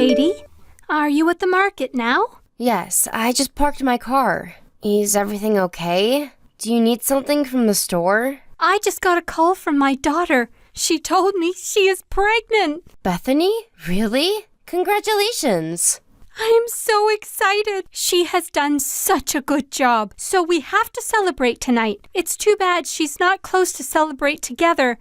Katie, are you at the market now? Yes, I just parked my car. Is everything okay? Do you need something from the store? I just got a call from my daughter. She told me she is pregnant. Bethany? Really? Congratulations! I am so excited. She has done such a good job. So we have to celebrate tonight. It's too bad she's not close to celebrate together.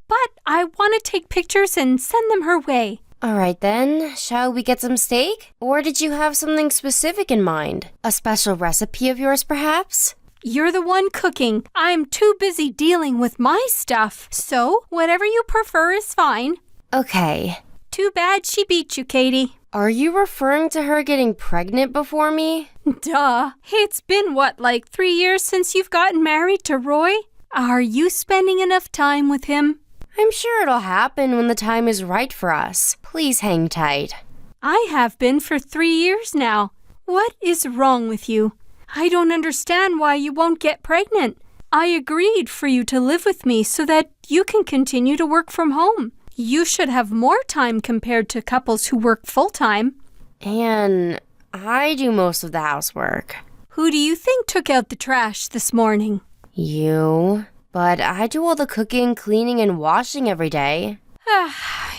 But I want to take pictures and send them her way. All right then, shall we get some steak? Or did you have something specific in mind? A special recipe of yours, perhaps? You're the one cooking. I'm too busy dealing with my stuff. So whatever you prefer is fine. Okay. Too bad she beat you, Katie. Are you referring to her getting pregnant before me? Duh. It's been, like 3 years since you've gotten married to Roy? Are you spending enough time with him? I'm sure it'll happen when the time is right for us. Please hang tight. I have been for 3 years now. What is wrong with you? I don't understand why you won't get pregnant. I agreed for you to live with me so that you can continue to work from home. You should have more time compared to couples who work full-time. And I do most of the housework. Who do you think took out the trash this morning? You. But I do all the cooking, cleaning, and washing every day.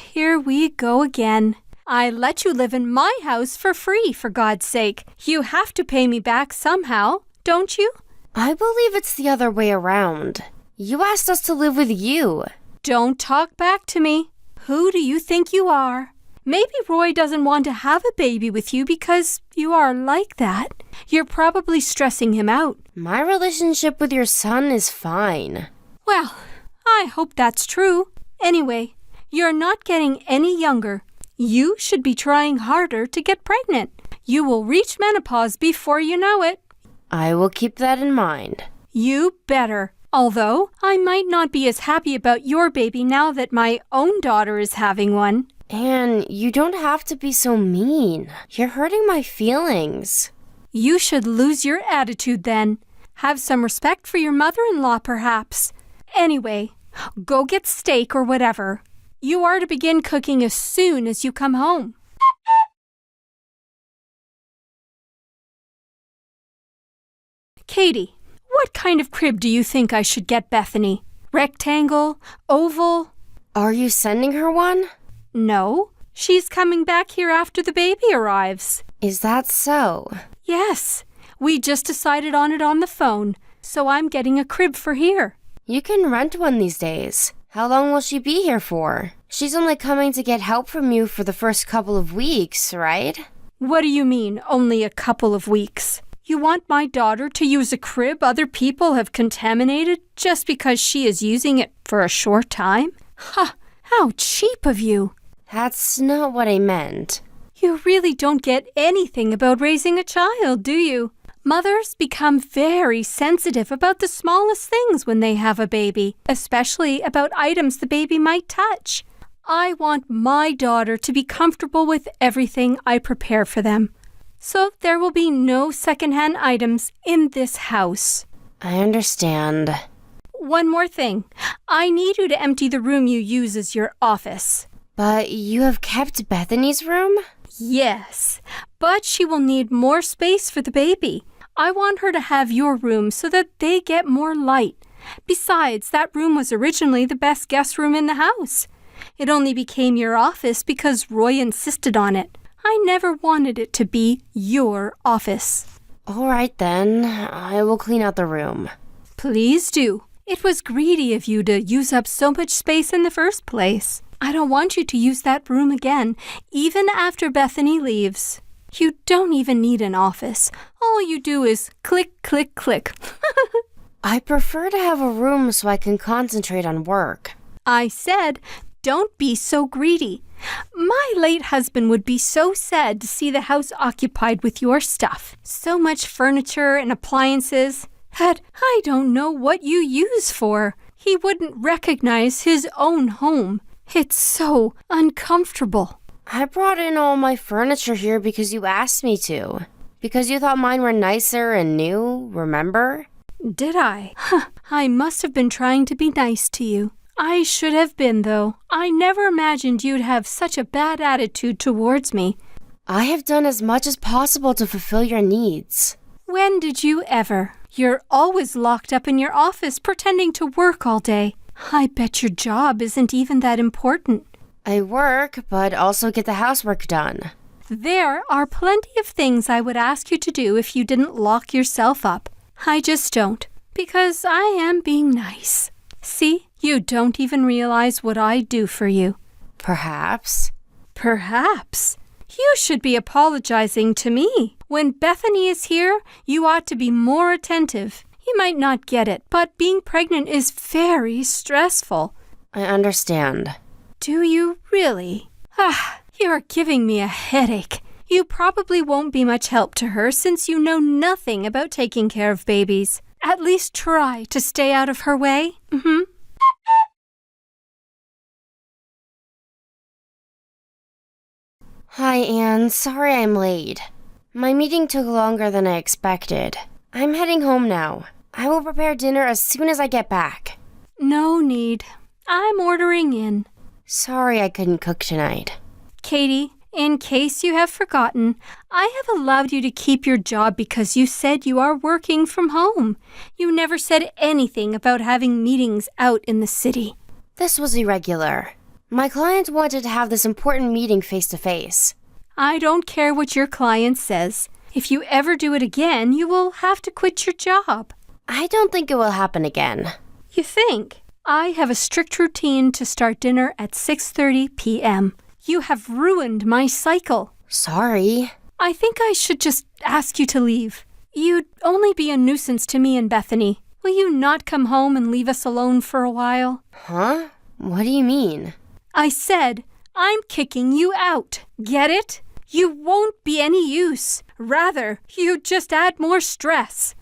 Here we go again. I let you live in my house for free, for God's sake. You have to pay me back somehow, don't you? I believe it's the other way around. You asked us to live with you. Don't talk back to me. Who do you think you are? Maybe Roy doesn't want to have a baby with you because you are like that. You're probably stressing him out. My relationship with your son is fine. Well, I hope that's true. Anyway, you're not getting any younger. You should be trying harder to get pregnant. You will reach menopause before you know it. I will keep that in mind. You better. Although, I might not be as happy about your baby now that my own daughter is having one. Anne, you don't have to be so mean. You're hurting my feelings. You should lose your attitude then. Have some respect for your mother-in-law, perhaps. Anyway, go get steak or whatever. You are to begin cooking as soon as you come home. Katie, what kind of crib do you think I should get Bethany? Rectangle? Oval? Are you sending her one? No, she's coming back here after the baby arrives. Is that so? Yes, we just decided on it on the phone, so I'm getting a crib for here. You can rent one these days. How long will she be here for? She's only coming to get help from you for the first couple of weeks, right? What do you mean, only a couple of weeks? You want my daughter to use a crib other people have contaminated just because she is using it for a short time? How cheap of you. That's not what I meant. You really don't get anything about raising a child, do you? Mothers become very sensitive about the smallest things when they have a baby, especially about items the baby might touch. I want my daughter to be comfortable with everything I prepare for them. So there will be no secondhand items in this house. I understand. One more thing. I need you to empty the room you use as your office. But you have kept Bethany's room? Yes, but she will need more space for the baby. I want her to have your room so that they get more light. Besides, that room was originally the best guest room in the house. It only became your office because Roy insisted on it. I never wanted it to be your office. All right then, I will clean out the room. Please do. It was greedy of you to use up so much space in the first place. I don't want you to use that room again, even after Bethany leaves. You don't even need an office. All you do is click, click, click. I prefer to have a room so I can concentrate on work. I said, don't be so greedy. My late husband would be so sad to see the house occupied with your stuff. So much furniture and appliances that I don't know what you use for. He wouldn't recognize his own home. It's so uncomfortable. I brought in all my furniture here because you asked me to. Because you thought mine were nicer and new, remember? Did I? I must have been trying to be nice to you. I should have been, though. I never imagined you'd have such a bad attitude towards me. I have done as much as possible to fulfill your needs. When did you ever? You're always locked up in your office pretending to work all day. I bet your job isn't even that important. I work, but also get the housework done. There are plenty of things I would ask you to do if you didn't lock yourself up. I just don't, because I am being nice. See, you don't even realize what I do for you. Perhaps. Perhaps. You should be apologizing to me. When Bethany is here, you ought to be more attentive. You might not get it, but being pregnant is very stressful. I understand. Do you really? You're giving me a headache. You probably won't be much help to her since you know nothing about taking care of babies. At least try to stay out of her way. Hi, Anne. Sorry I'm late. My meeting took longer than I expected. I'm heading home now. I will prepare dinner as soon as I get back. No need. I'm ordering in. Sorry I couldn't cook tonight. Katie, in case you have forgotten, I have allowed you to keep your job because you said you are working from home. You never said anything about having meetings out in the city. This was irregular. My client wanted to have this important meeting face-to-face. I don't care what your client says. If you ever do it again, you will have to quit your job. I don't think it will happen again. You think? I have a strict routine to start dinner at 6:30 p.m. You have ruined my cycle. Sorry. I think I should just ask you to leave. You'd only be a nuisance to me and Bethany. Will you not come home and leave us alone for a while? Huh? What do you mean? I said, I'm kicking you out. Get it? You won't be any use. Rather, you just add more stress.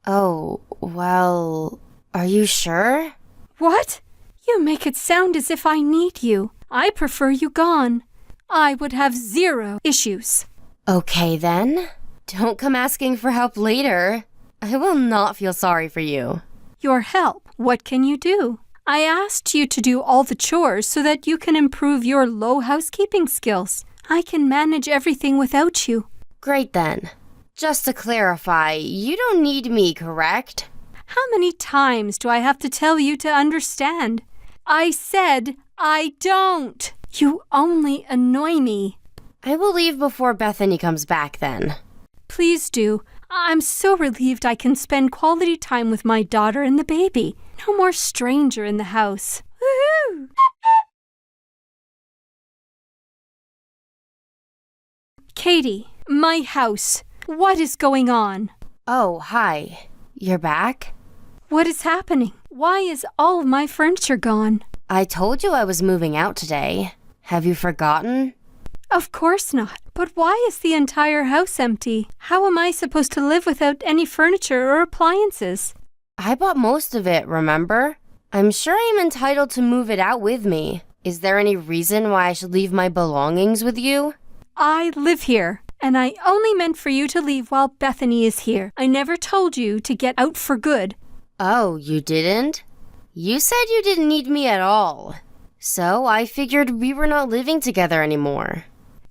Oh, well, are you sure? What? You make it sound as if I need you. I prefer you gone. I would have 0 issues. Okay, then. Don't come asking for help later. I will not feel sorry for you. Your help? What can you do? I asked you to do all the chores so that you can improve your low housekeeping skills. I can manage everything without you. Great, then. Just to clarify, you don't need me, correct? How many times do I have to tell you to understand? I said I don't. You only annoy me. I will leave before Bethany comes back, then. Please do. I'm so relieved I can spend quality time with my daughter and the baby. No more stranger in the house. Woohoo! Katie, my house. What is going on? Oh, hi. You're back? What is happening? Why is all of my furniture gone? I told you I was moving out today. Have you forgotten? Of course not. But why is the entire house empty? How am I supposed to live without any furniture or appliances? I bought most of it, remember? I'm sure I'm entitled to move it out with me. Is there any reason why I should leave my belongings with you? I live here, and I only meant for you to leave while Bethany is here. I never told you to get out for good. Oh, you didn't? You said you didn't need me at all. So I figured we were not living together anymore.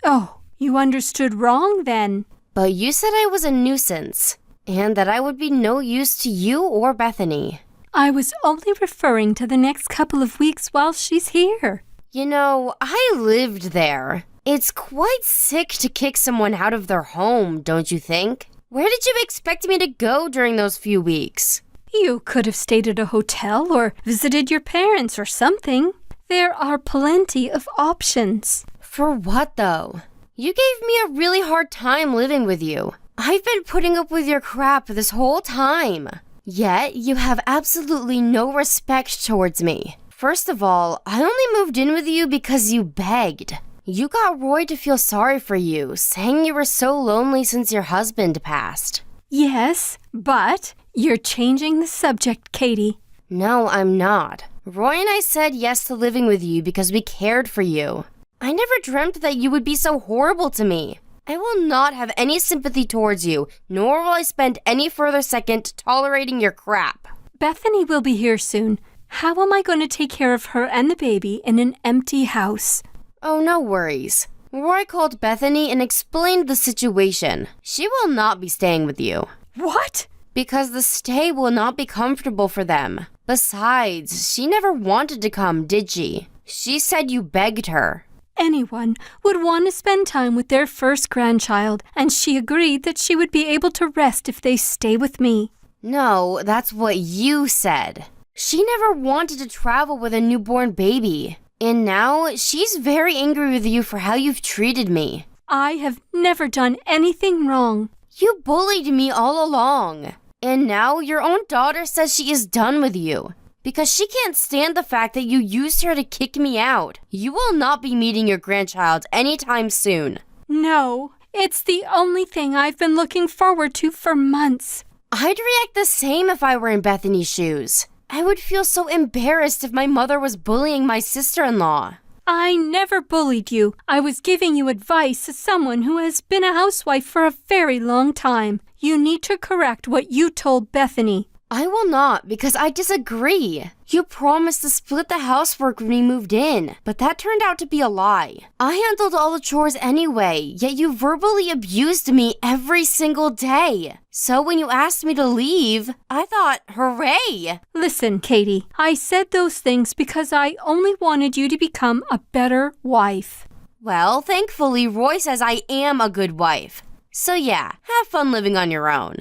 Oh, you understood wrong then. But you said I was a nuisance, and that I would be no use to you or Bethany. I was only referring to the next couple of weeks while she's here. You know, I lived there. It's quite sick to kick someone out of their home, don't you think? Where did you expect me to go during those few weeks? You could have stayed at a hotel or visited your parents or something. There are plenty of options. For what, though? You gave me a really hard time living with you. I've been putting up with your crap this whole time. Yet, you have absolutely no respect towards me. First of all, I only moved in with you because you begged. You got Roy to feel sorry for you, saying you were so lonely since your husband passed. Yes, but you're changing the subject, Katie. No, I'm not. Roy and I said yes to living with you because we cared for you. I never dreamt that you would be so horrible to me. I will not have any sympathy towards you, nor will I spend any further second tolerating your crap. Bethany will be here soon. How am I going to take care of her and the baby in an empty house? Oh, no worries. Roy called Bethany and explained the situation. She will not be staying with you. What? Because the stay will not be comfortable for them. Besides, she never wanted to come, did she? She said you begged her. Anyone would want to spend time with their first grandchild, and she agreed that she would be able to rest if they stay with me. No, that's what you said. She never wanted to travel with a newborn baby. And now she's very angry with you for how you've treated me. I have never done anything wrong. You bullied me all along. And now your own daughter says she is done with you. Because she can't stand the fact that you used her to kick me out. You will not be meeting your grandchild anytime soon. No, it's the only thing I've been looking forward to for months. I'd react the same if I were in Bethany's shoes. I would feel so embarrassed if my mother was bullying my sister-in-law. I never bullied you. I was giving you advice as someone who has been a housewife for a very long time. You need to correct what you told Bethany. I will not, because I disagree. You promised to split the housework when we moved in, but that turned out to be a lie. I handled all the chores anyway, yet you verbally abused me every single day. So when you asked me to leave, I thought, hooray! Listen, Katie, I said those things because I only wanted you to become a better wife. Well, thankfully, Roy says I am a good wife. So yeah, have fun living on your own.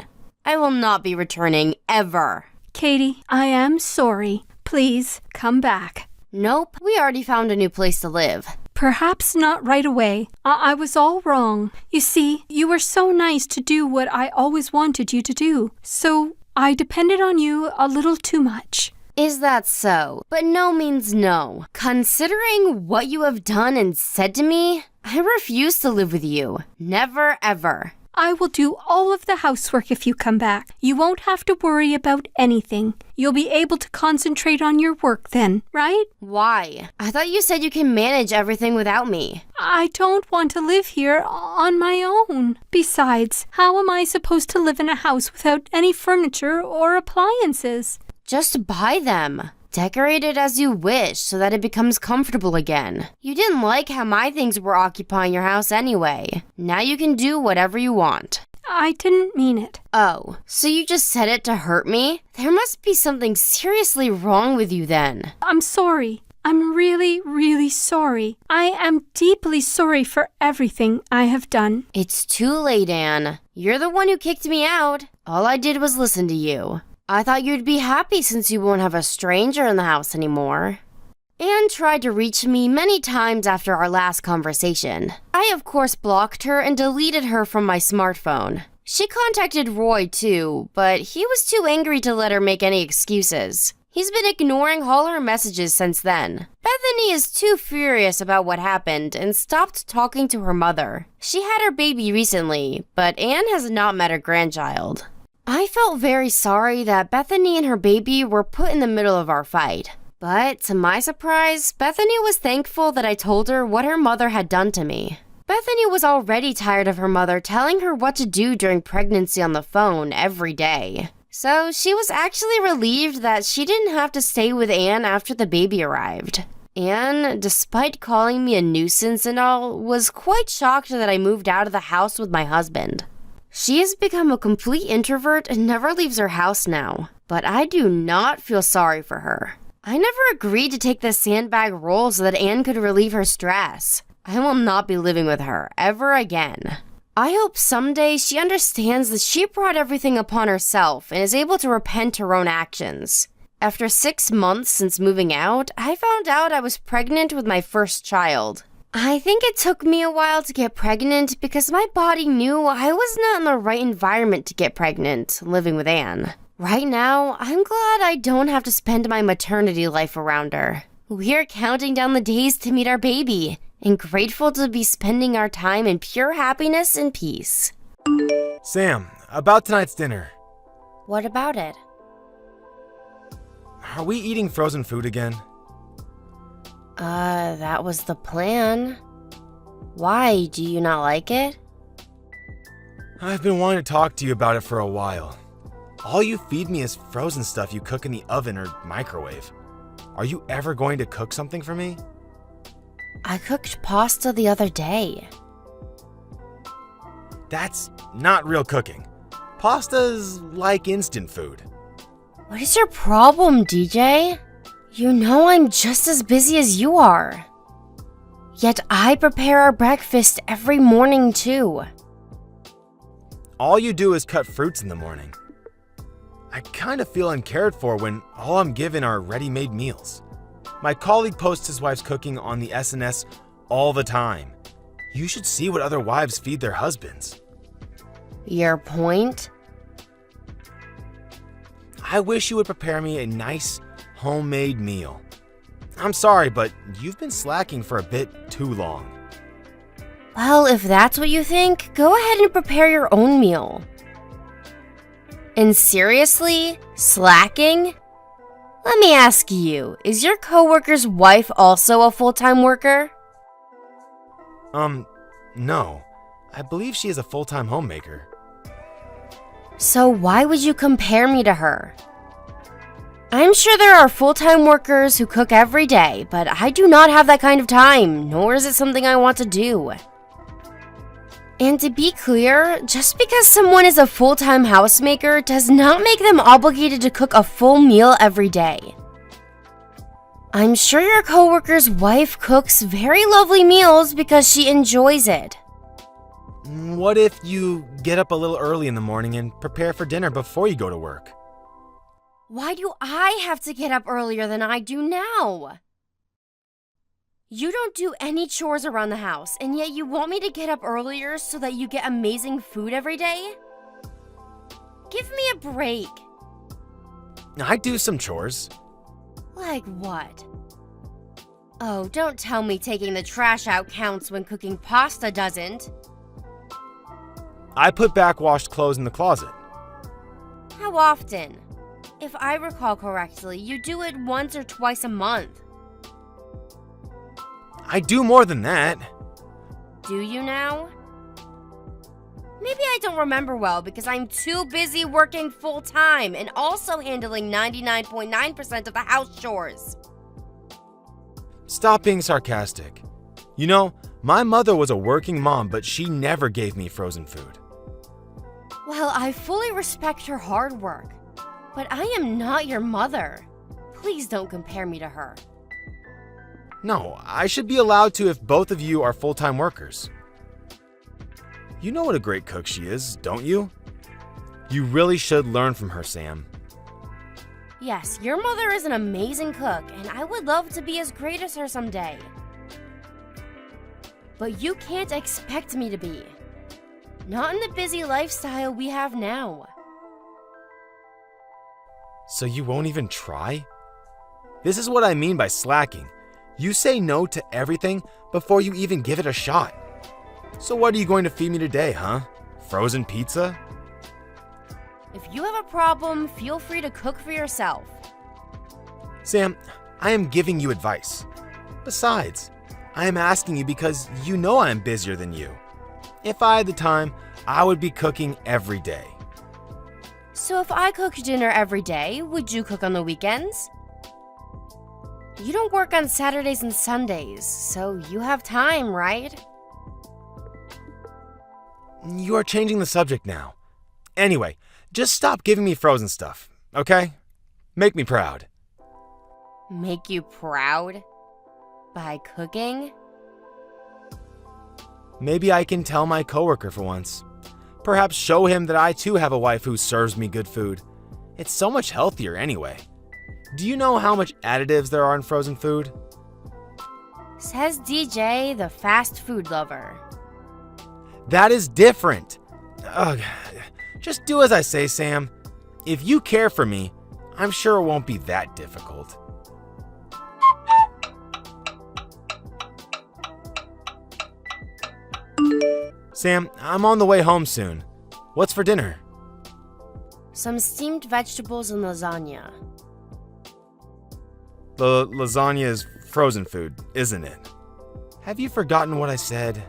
I will not be returning ever. Katie, I am sorry. Please, come back. Nope, we already found a new place to live. Perhaps not right away. I was all wrong. You see, you were so nice to do what I always wanted you to do. So I depended on you a little too much. Is that so? But no means no. Considering what you have done and said to me, I refuse to live with you. Never, ever. I will do all of the housework if you come back. You won't have to worry about anything. You'll be able to concentrate on your work then, right? Why? I thought you said you can manage everything without me. I don't want to live here on my own. Besides, how am I supposed to live in a house without any furniture or appliances? Just buy them. Decorate it as you wish so that it becomes comfortable again. You didn't like how my things were occupying your house anyway. Now you can do whatever you want. I didn't mean it. Oh, so you just said it to hurt me? There must be something seriously wrong with you then. I'm sorry. I'm really, really sorry. I am deeply sorry for everything I have done. It's too late, Anne. You're the one who kicked me out. All I did was listen to you. I thought you'd be happy since you won't have a stranger in the house anymore. Anne tried to reach me many times after our last conversation. I, of course, blocked her and deleted her from my smartphone. She contacted Roy, too, but he was too angry to let her make any excuses. He's been ignoring all her messages since then. Bethany is too furious about what happened and stopped talking to her mother. She had her baby recently, but Anne has not met her grandchild. I felt very sorry that Bethany and her baby were put in the middle of our fight. But to my surprise, Bethany was thankful that I told her what her mother had done to me. Bethany was already tired of her mother telling her what to do during pregnancy on the phone every day. So she was actually relieved that she didn't have to stay with Anne after the baby arrived. Anne, despite calling me a nuisance and all, was quite shocked that I moved out of the house with my husband. She has become a complete introvert and never leaves her house now. But I do not feel sorry for her. I never agreed to take the sandbag role so that Anne could relieve her stress. I will not be living with her ever again. I hope someday she understands that she brought everything upon herself and is able to repent her own actions. After 6 months since moving out, I found out I was pregnant with my first child. I think it took me a while to get pregnant because my body knew I was not in the right environment to get pregnant, living with Anne. Right now, I'm glad I don't have to spend my maternity life around her. We're counting down the days to meet our baby, and grateful to be spending our time in pure happiness and peace. Sam, about tonight's dinner. What about it? Are we eating frozen food again? That was the plan. Why, do you not like it? I've been wanting to talk to you about it for a while. All you feed me is frozen stuff you cook in the oven or microwave. Are you ever going to cook something for me? I cooked pasta the other day. That's not real cooking. Pasta's like instant food. What is your problem, DJ? You know I'm just as busy as you are. Yet I prepare our breakfast every morning too. All you do is cut fruits in the morning. I kind of feel uncared for when all I'm given are ready-made meals. My colleague posts his wife's cooking on the SNS all the time. You should see what other wives feed their husbands. Your point? I wish you would prepare me a nice, homemade meal. I'm sorry, but you've been slacking for a bit too long. Well, if that's what you think, go ahead and prepare your own meal. And seriously? Slacking? Let me ask you, is your coworker's wife also a full-time worker? No. I believe she is a full-time homemaker. So why would you compare me to her? I'm sure there are full-time workers who cook every day, but I do not have that kind of time, nor is it something I want to do. And to be clear, just because someone is a full-time housemaker does not make them obligated to cook a full meal every day. I'm sure your coworker's wife cooks very lovely meals because she enjoys it. What if you get up a little early in the morning and prepare for dinner before you go to work? Why do I have to get up earlier than I do now? You don't do any chores around the house, and yet you want me to get up earlier so that you get amazing food every day? Give me a break. I do some chores. Like what? Oh, don't tell me taking the trash out counts when cooking pasta doesn't. I put back washed clothes in the closet. How often? If I recall correctly, you do it once or twice a month. I do more than that. Do you now? Maybe I don't remember well because I'm too busy working full-time and also handling 99.9% of the house chores. Stop being sarcastic. You know, my mother was a working mom, but she never gave me frozen food. Well, I fully respect her hard work, but I am not your mother. Please don't compare me to her. No, I should be allowed to if both of you are full-time workers. You know what a great cook she is, don't you? You really should learn from her, Sam. Yes, your mother is an amazing cook, and I would love to be as great as her someday. But you can't expect me to be. Not in the busy lifestyle we have now. So you won't even try? This is what I mean by slacking. You say no to everything before you even give it a shot. So what are you going to feed me today, huh? Frozen pizza? If you have a problem, feel free to cook for yourself. Sam, I am giving you advice. Besides, I am asking you because you know I am busier than you. If I had the time, I would be cooking every day. So if I cook dinner every day, would you cook on the weekends? You don't work on Saturdays and Sundays, so you have time, right? You are changing the subject now. Anyway, just stop giving me frozen stuff, okay? Make me proud. Make you proud? By cooking? Maybe I can tell my coworker for once. Perhaps show him that I too have a wife who serves me good food. It's so much healthier anyway. Do you know how much additives there are in frozen food? Says DJ, the fast food lover. That is different. Ugh. Just do as I say, Sam. If you care for me, I'm sure it won't be that difficult. Sam, I'm on the way home soon. What's for dinner? Some steamed vegetables and lasagna. The lasagna is frozen food, isn't it? Have you forgotten what I said?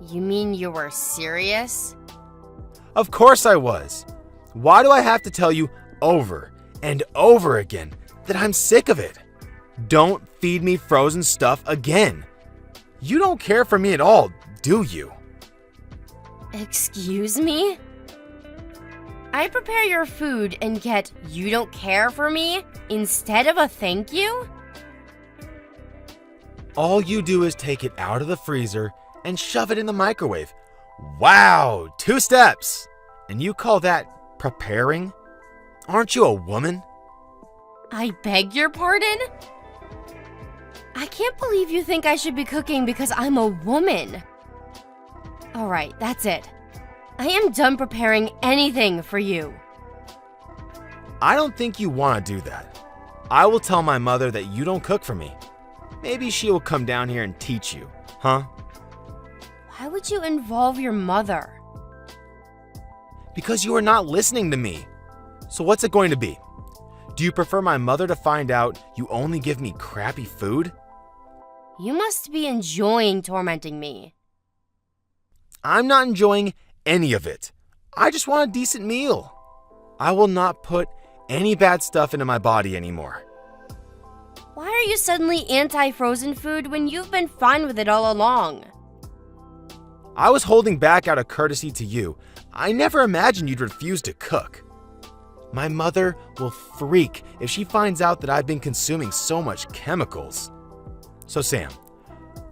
You mean you were serious? Of course I was. Why do I have to tell you over and over again that I'm sick of it? Don't feed me frozen stuff again. You don't care for me at all, do you? Excuse me? I prepare your food and get you don't care for me instead of a thank you? All you do is take it out of the freezer and shove it in the microwave. Wow, 2 steps! And you call that preparing? Aren't you a woman? I beg your pardon? I can't believe you think I should be cooking because I'm a woman. Alright, that's it. I am done preparing anything for you. I don't think you want to do that. I will tell my mother that you don't cook for me. Maybe she will come down here and teach you, huh? Why would you involve your mother? Because you are not listening to me. So what's it going to be? Do you prefer my mother to find out you only give me crappy food? You must be enjoying tormenting me. I'm not enjoying any of it. I just want a decent meal. I will not put any bad stuff into my body anymore. Why are you suddenly anti-frozen food when you've been fine with it all along? I was holding back out of courtesy to you. I never imagined you'd refuse to cook. My mother will freak if she finds out that I've been consuming so much chemicals. So Sam,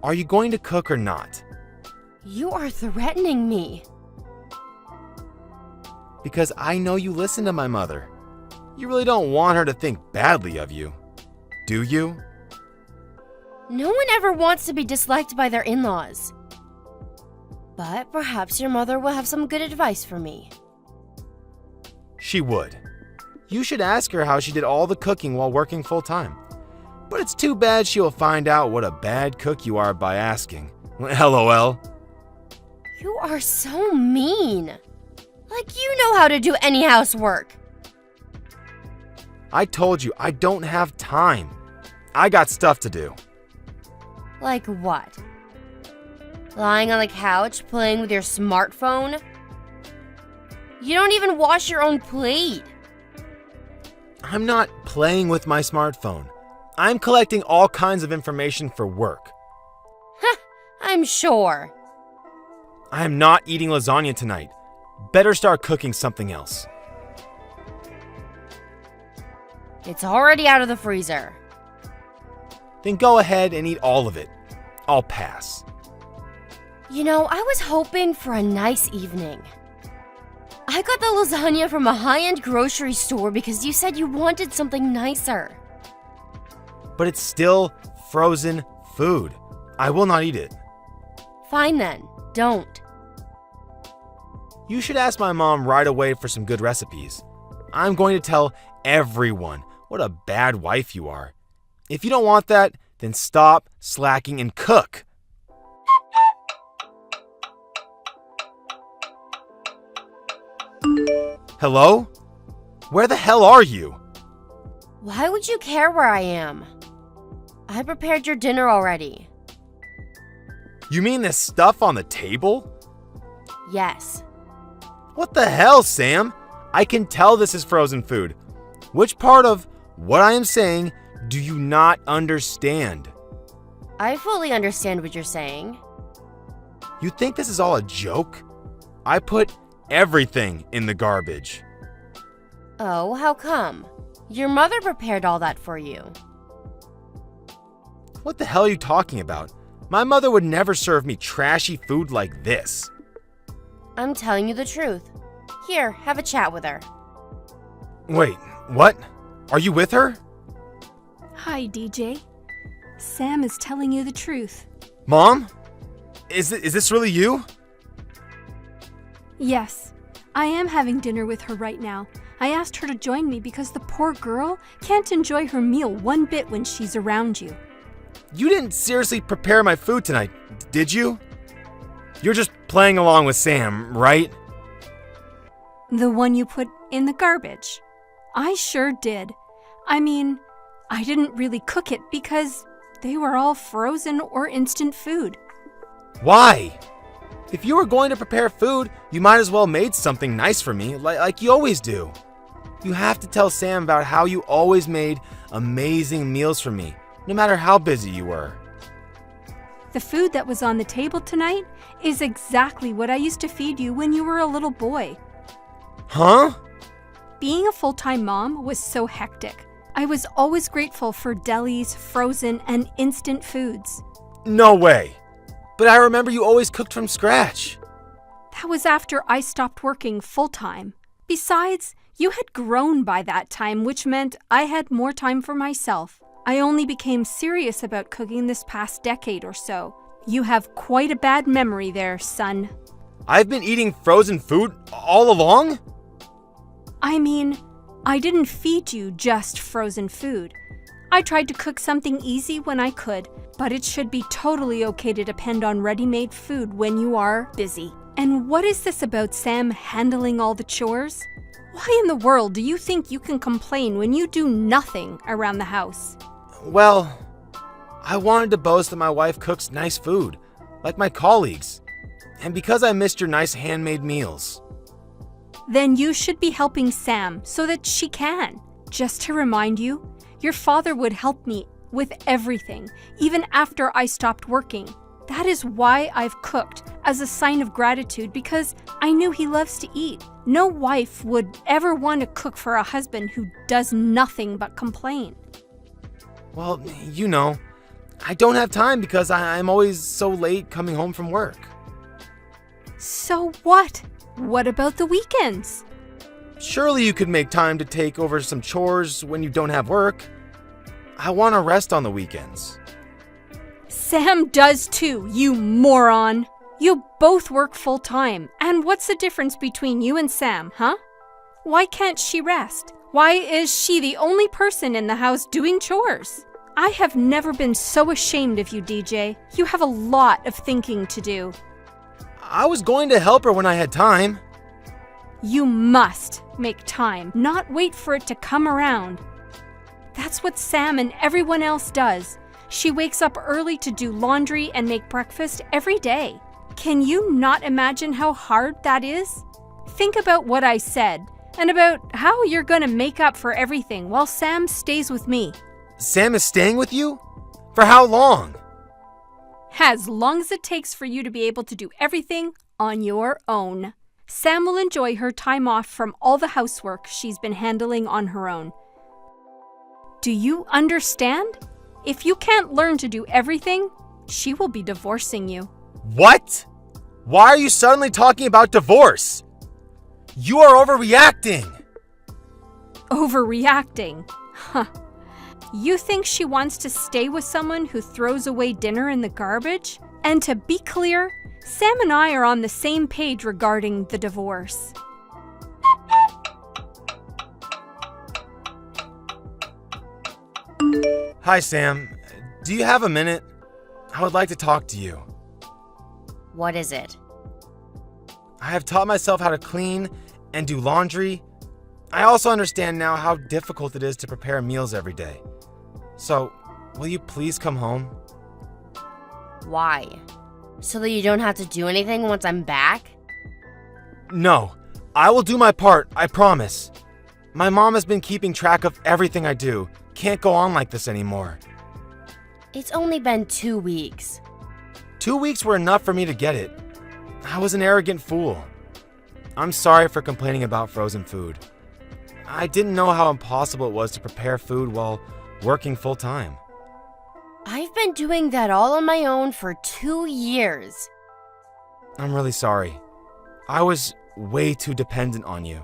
are you going to cook or not? You are threatening me. Because I know you listen to my mother. You really don't want her to think badly of you, do you? No one ever wants to be disliked by their in-laws. But perhaps your mother will have some good advice for me. She would. You should ask her how she did all the cooking while working full-time. But it's too bad she will find out what a bad cook you are by asking. LOL. You are so mean. Like you know how to do any housework. I told you, I don't have time. I got stuff to do. Like what? Lying on the couch playing with your smartphone? You don't even wash your own plate. I'm not playing with my smartphone. I'm collecting all kinds of information for work. Huh, I'm sure. I am not eating lasagna tonight. Better start cooking something else. It's already out of the freezer. Then go ahead and eat all of it. I'll pass. You know, I was hoping for a nice evening. I got the lasagna from a high-end grocery store because you said you wanted something nicer. But it's still frozen food. I will not eat it. Fine then, don't. You should ask my mom right away for some good recipes. I'm going to tell everyone what a bad wife you are. If you don't want that, then stop slacking and cook. Hello? Where the hell are you? Why would you care where I am? I prepared your dinner already. You mean this stuff on the table? Yes. What the hell, Sam? I can tell this is frozen food. Which part of what I am saying do you not understand? I fully understand what you're saying. You think this is all a joke? I put everything in the garbage. Oh, how come? Your mother prepared all that for you. What the hell are you talking about? My mother would never serve me trashy food like this. I'm telling you the truth. Here, have a chat with her. Wait, what? Are you with her? Hi, DJ. Sam is telling you the truth. Mom? Is this really you? Yes, I am having dinner with her right now. I asked her to join me because the poor girl can't enjoy her meal one bit when she's around you. You didn't seriously prepare my food tonight, did you? You're just playing along with Sam, right? The one you put in the garbage. I sure did. I mean, I didn't really cook it because they were all frozen or instant food. Why? If you were going to prepare food, you might as well made something nice for me, like you always do. You have to tell Sam about how you always made amazing meals for me, no matter how busy you were. The food that was on the table tonight is exactly what I used to feed you when you were a little boy. Huh? Being a full-time mom was so hectic. I was always grateful for delis, frozen, and instant foods. No way. But I remember you always cooked from scratch. That was after I stopped working full-time. Besides, you had grown by that time, which meant I had more time for myself. I only became serious about cooking this past decade or so. You have quite a bad memory there, son. I've been eating frozen food all along? I mean, I didn't feed you just frozen food. I tried to cook something easy when I could, but it should be totally okay to depend on ready-made food when you are busy. And what is this about Sam handling all the chores? Why in the world do you think you can complain when you do nothing around the house? Well, I wanted to boast that my wife cooks nice food, like my colleagues, and because I missed your nice handmade meals. Then you should be helping Sam so that she can. Just to remind you, your father would help me with everything, even after I stopped working. That is why I've cooked, as a sign of gratitude, because I knew he loves to eat. No wife would ever want to cook for a husband who does nothing but complain. Well, you know, I don't have time because I'm always so late coming home from work. So what? What about the weekends? Surely you could make time to take over some chores when you don't have work. I want to rest on the weekends. Sam does too, you moron. You both work full-time, and what's the difference between you and Sam, huh? Why can't she rest? Why is she the only person in the house doing chores? I have never been so ashamed of you, DJ. You have a lot of thinking to do. I was going to help her when I had time. You must make time, not wait for it to come around. That's what Sam and everyone else does. She wakes up early to do laundry and make breakfast every day. Can you not imagine how hard that is? Think about what I said, and about how you're gonna make up for everything while Sam stays with me. Sam is staying with you? For how long? As long as it takes for you to be able to do everything on your own. Sam will enjoy her time off from all the housework she's been handling on her own. Do you understand? If you can't learn to do everything, she will be divorcing you. What? Why are you suddenly talking about divorce? You are overreacting. Overreacting? Huh. You think she wants to stay with someone who throws away dinner in the garbage? And to be clear, Sam and I are on the same page regarding the divorce. Hi, Sam. Do you have a minute? I would like to talk to you. What is it? I have taught myself how to clean and do laundry. I also understand now how difficult it is to prepare meals every day. So, will you please come home? Why? So that you don't have to do anything once I'm back? No, I will do my part, I promise. My mom has been keeping track of everything I do. Can't go on like this anymore. It's only been 2 weeks. 2 weeks were enough for me to get it. I was an arrogant fool. I'm sorry for complaining about frozen food. I didn't know how impossible it was to prepare food while working full-time. I've been doing that all on my own for 2 years. I'm really sorry. I was way too dependent on you.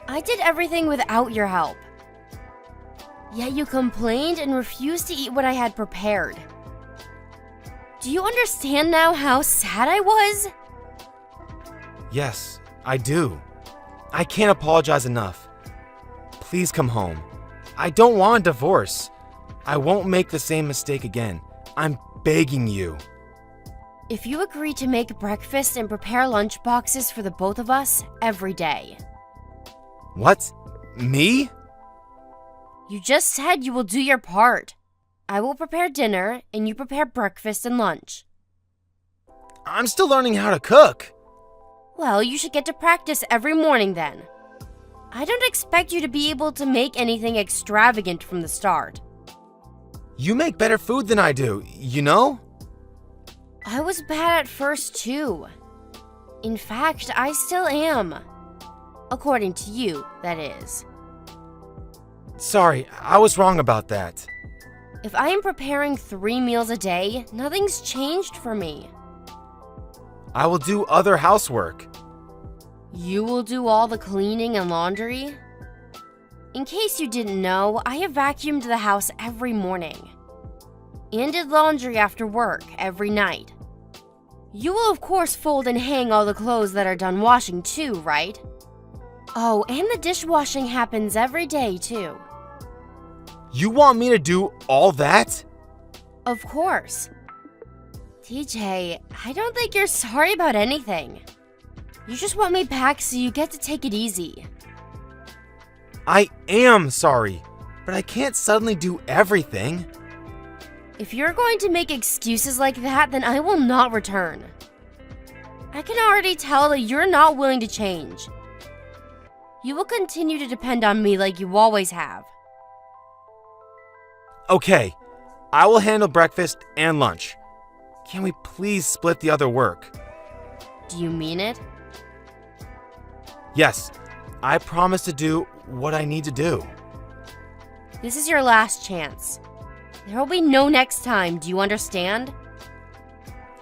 I did everything without your help. Yet you complained and refused to eat what I had prepared. Do you understand now how sad I was? Yes, I do. I can't apologize enough. Please come home. I don't want a divorce. I won't make the same mistake again. I'm begging you. If you agree to make breakfast and prepare lunch boxes for the both of us every day. What? Me? You just said you will do your part. I will prepare dinner and you prepare breakfast and lunch. I'm still learning how to cook. Well, you should get to practice every morning then. I don't expect you to be able to make anything extravagant from the start. You make better food than I do, you know? I was bad at first too. In fact, I still am. According to you, that is. Sorry, I was wrong about that. If I am preparing 3 meals a day, nothing's changed for me. I will do other housework. You will do all the cleaning and laundry? In case you didn't know, I have vacuumed the house every morning. And did laundry after work every night. You will of course fold and hang all the clothes that are done washing too, right? Oh, and the dishwashing happens every day too. You want me to do all that? Of course. TJ, I don't think you're sorry about anything. You just want me back so you get to take it easy. I am sorry, but I can't suddenly do everything. If you're going to make excuses like that, then I will not return. I can already tell that you're not willing to change. You will continue to depend on me like you always have. Okay, I will handle breakfast and lunch. Can we please split the other work? Do you mean it? Yes, I promise to do what I need to do. This is your last chance. There will be no next time, do you understand?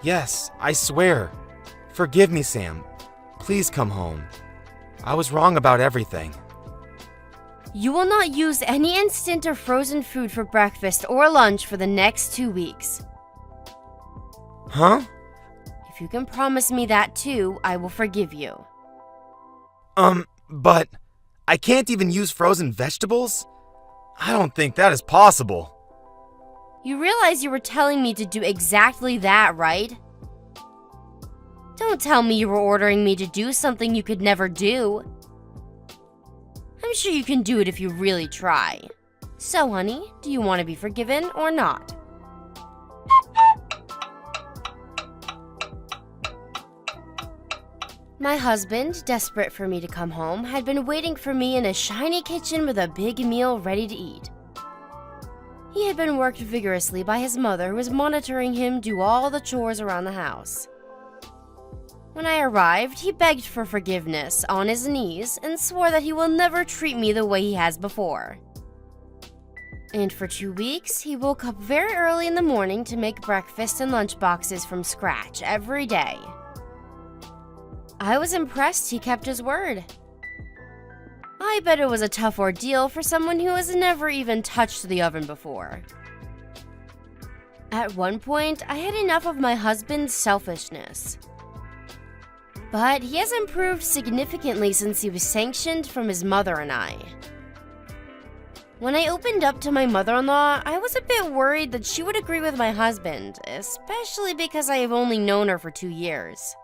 Yes, I swear. Forgive me, Sam. Please come home. I was wrong about everything. You will not use any instant or frozen food for breakfast or lunch for the next 2 weeks. Huh? If you can promise me that too, I will forgive you. But I can't even use frozen vegetables? I don't think that is possible. You realize you were telling me to do exactly that, right? Don't tell me you were ordering me to do something you could never do. I'm sure you can do it if you really try. So, honey, do you want to be forgiven or not? My husband, desperate for me to come home, had been waiting for me in a shiny kitchen with a big meal ready to eat. He had been worked vigorously by his mother, who was monitoring him do all the chores around the house. When I arrived, he begged for forgiveness on his knees and swore that he will never treat me the way he has before. And for 2 weeks, he woke up very early in the morning to make breakfast and lunch boxes from scratch every day. I was impressed he kept his word. I bet it was a tough ordeal for someone who has never even touched the oven before. At one point, I had enough of my husband's selfishness. But he has improved significantly since he was sanctioned from his mother and I. When I opened up to my mother-in-law, I was a bit worried that she would agree with my husband, especially because I have only known her for 2 years.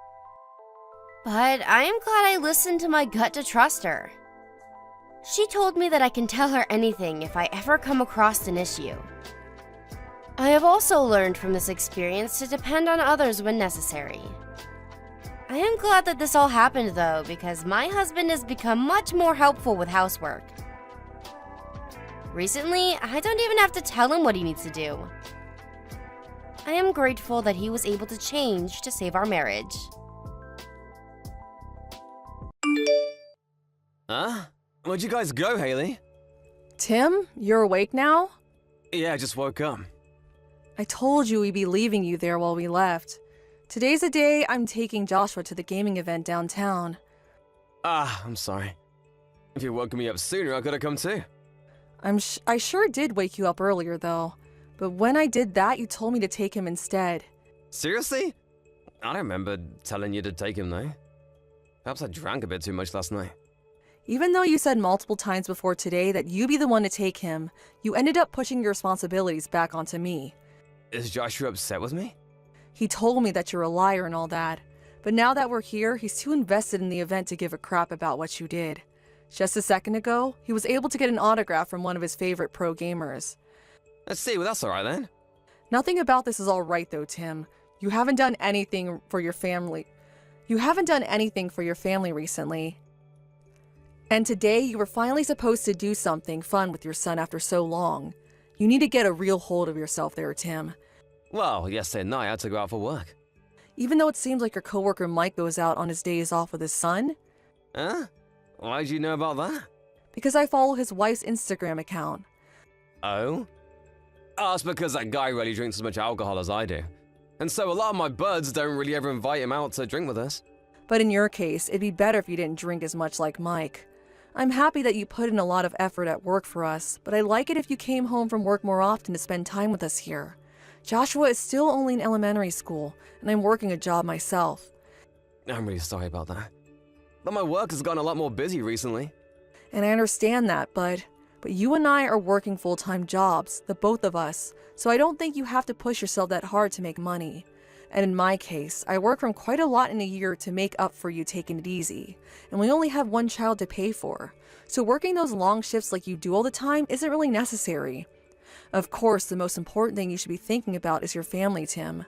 But I am glad I listened to my gut to trust her. She told me that I can tell her anything if I ever come across an issue. I have also learned from this experience to depend on others when necessary. I am glad that this all happened though, because my husband has become much more helpful with housework. Recently, I don't even have to tell him what he needs to do. I am grateful that he was able to change to save our marriage. Huh? Where'd you guys go, Haley? Tim, you're awake now? Yeah, I just woke up. I told you we'd be leaving you there while we left. Today's the day I'm taking Joshua to the gaming event downtown. I'm sorry. If you woke me up sooner, I could have come too. I sure did wake you up earlier, though. But when I did that, you told me to take him instead. Seriously? I don't remember telling you to take him, though. Perhaps I drank a bit too much last night. Even though you said multiple times before today that you be the one to take him, you ended up pushing your responsibilities back onto me. Is Joshua upset with me? He told me that you're a liar and all that. But now that we're here, he's too invested in the event to give a crap about what you did. Just a second ago, he was able to get an autograph from one of his favorite pro gamers. Let's see, well that's alright then. Nothing about this is alright though, Tim. You haven't done anything for your family. Recently. And today, you were finally supposed to do something fun with your son after so long. You need to get a real hold of yourself there, Tim. Well, yesterday night I had to go out for work. Even though it seems like your coworker Mike goes out on his days off with his son. Huh? Why did you know about that? Because I follow his wife's Instagram account. Oh? Oh, it's because that guy really drinks as much alcohol as I do. And so a lot of my buds don't really ever invite him out to drink with us. But in your case, it'd be better if you didn't drink as much like Mike. I'm happy that you put in a lot of effort at work for us, but I'd like it if you came home from work more often to spend time with us here. Joshua is still only in elementary school, and I'm working a job myself. I'm really sorry about that. But my work has gotten a lot more busy recently. And I understand that, but you and I are working full-time jobs, the both of us, so I don't think you have to push yourself that hard to make money. And in my case, I work from quite a lot in a year to make up for you taking it easy, and we only have one child to pay for, so working those long shifts like you do all the time isn't really necessary. Of course, the most important thing you should be thinking about is your family, Tim.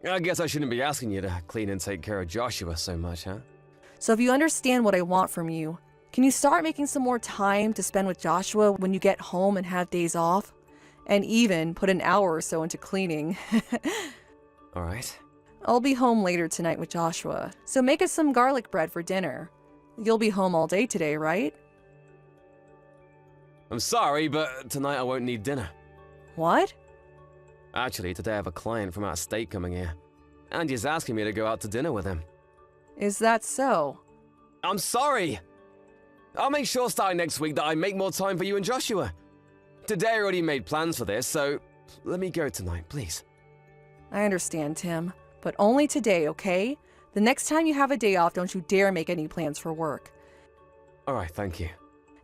I guess I shouldn't be asking you to clean and take care of Joshua so much, huh? So if you understand what I want from you, can you start making some more time to spend with Joshua when you get home and have days off? And even put an hour or so into cleaning. All right. I'll be home later tonight with Joshua, so make us some garlic bread for dinner. You'll be home all day today, right? I'm sorry, but tonight I won't need dinner. What? Actually, today I have a client from out of state coming here. And he's asking me to go out to dinner with him. Is that so? I'm sorry! I'll make sure starting next week that I make more time for you and Joshua. Today I already made plans for this, so let me go tonight, please. I understand, Tim, but only today, okay? The next time you have a day off, don't you dare make any plans for work. Alright, thank you.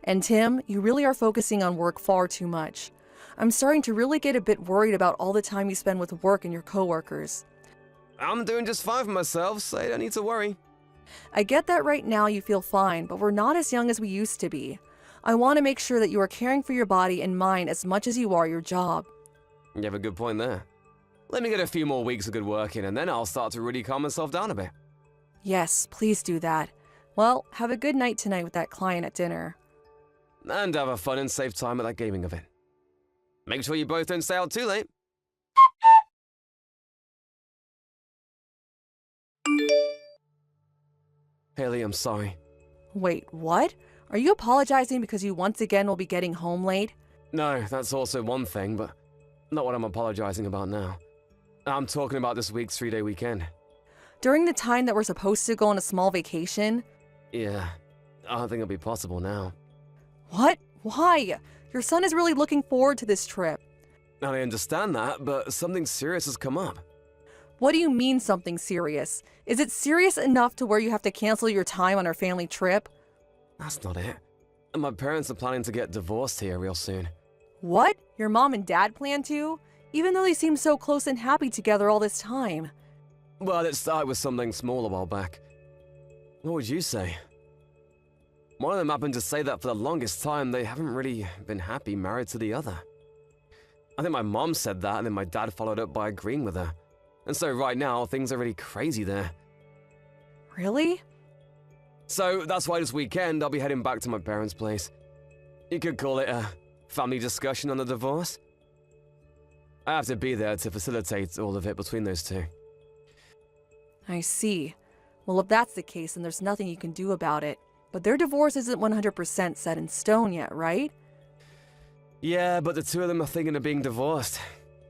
And Tim, you really are focusing on work far too much. I'm starting to really get a bit worried about all the time you spend with work and your coworkers. I'm doing just fine for myself, so I don't need to worry. I get that right now you feel fine, but we're not as young as we used to be. I want to make sure that you are caring for your body and mind as much as you are your job. You have a good point there. Let me get a few more weeks of good work in, and then I'll start to really calm myself down a bit. Yes, please do that. Well, have a good night tonight with that client at dinner. And have a fun and safe time at that gaming event. Make sure you both don't stay out too late. Haley, I'm sorry. Wait, what? Are you apologizing because you once again will be getting home late? No, that's also one thing, but not what I'm apologizing about now. I'm talking about this week's 3-day weekend. During the time that we're supposed to go on a small vacation? Yeah, I don't think it'll be possible now. What? Why? Your son is really looking forward to this trip. And I understand that, but something serious has come up. What do you mean something serious? Is it serious enough to where you have to cancel your time on our family trip? That's not it. My parents are planning to get divorced here real soon. What? Your mom and dad plan to? Even though they seem so close and happy together all this time. Well, it started with something small a while back. What would you say? One of them happened to say that for the longest time they haven't really been happy married to the other. I think my mom said that, and then my dad followed up by agreeing with her. And so right now, things are really crazy there. Really? So that's why this weekend I'll be heading back to my parents' place. You could call it a family discussion on the divorce. I have to be there to facilitate all of it between those two. I see. Well, if that's the case, then there's nothing you can do about it. But their divorce isn't 100% set in stone yet, right? Yeah, but the two of them are thinking of being divorced.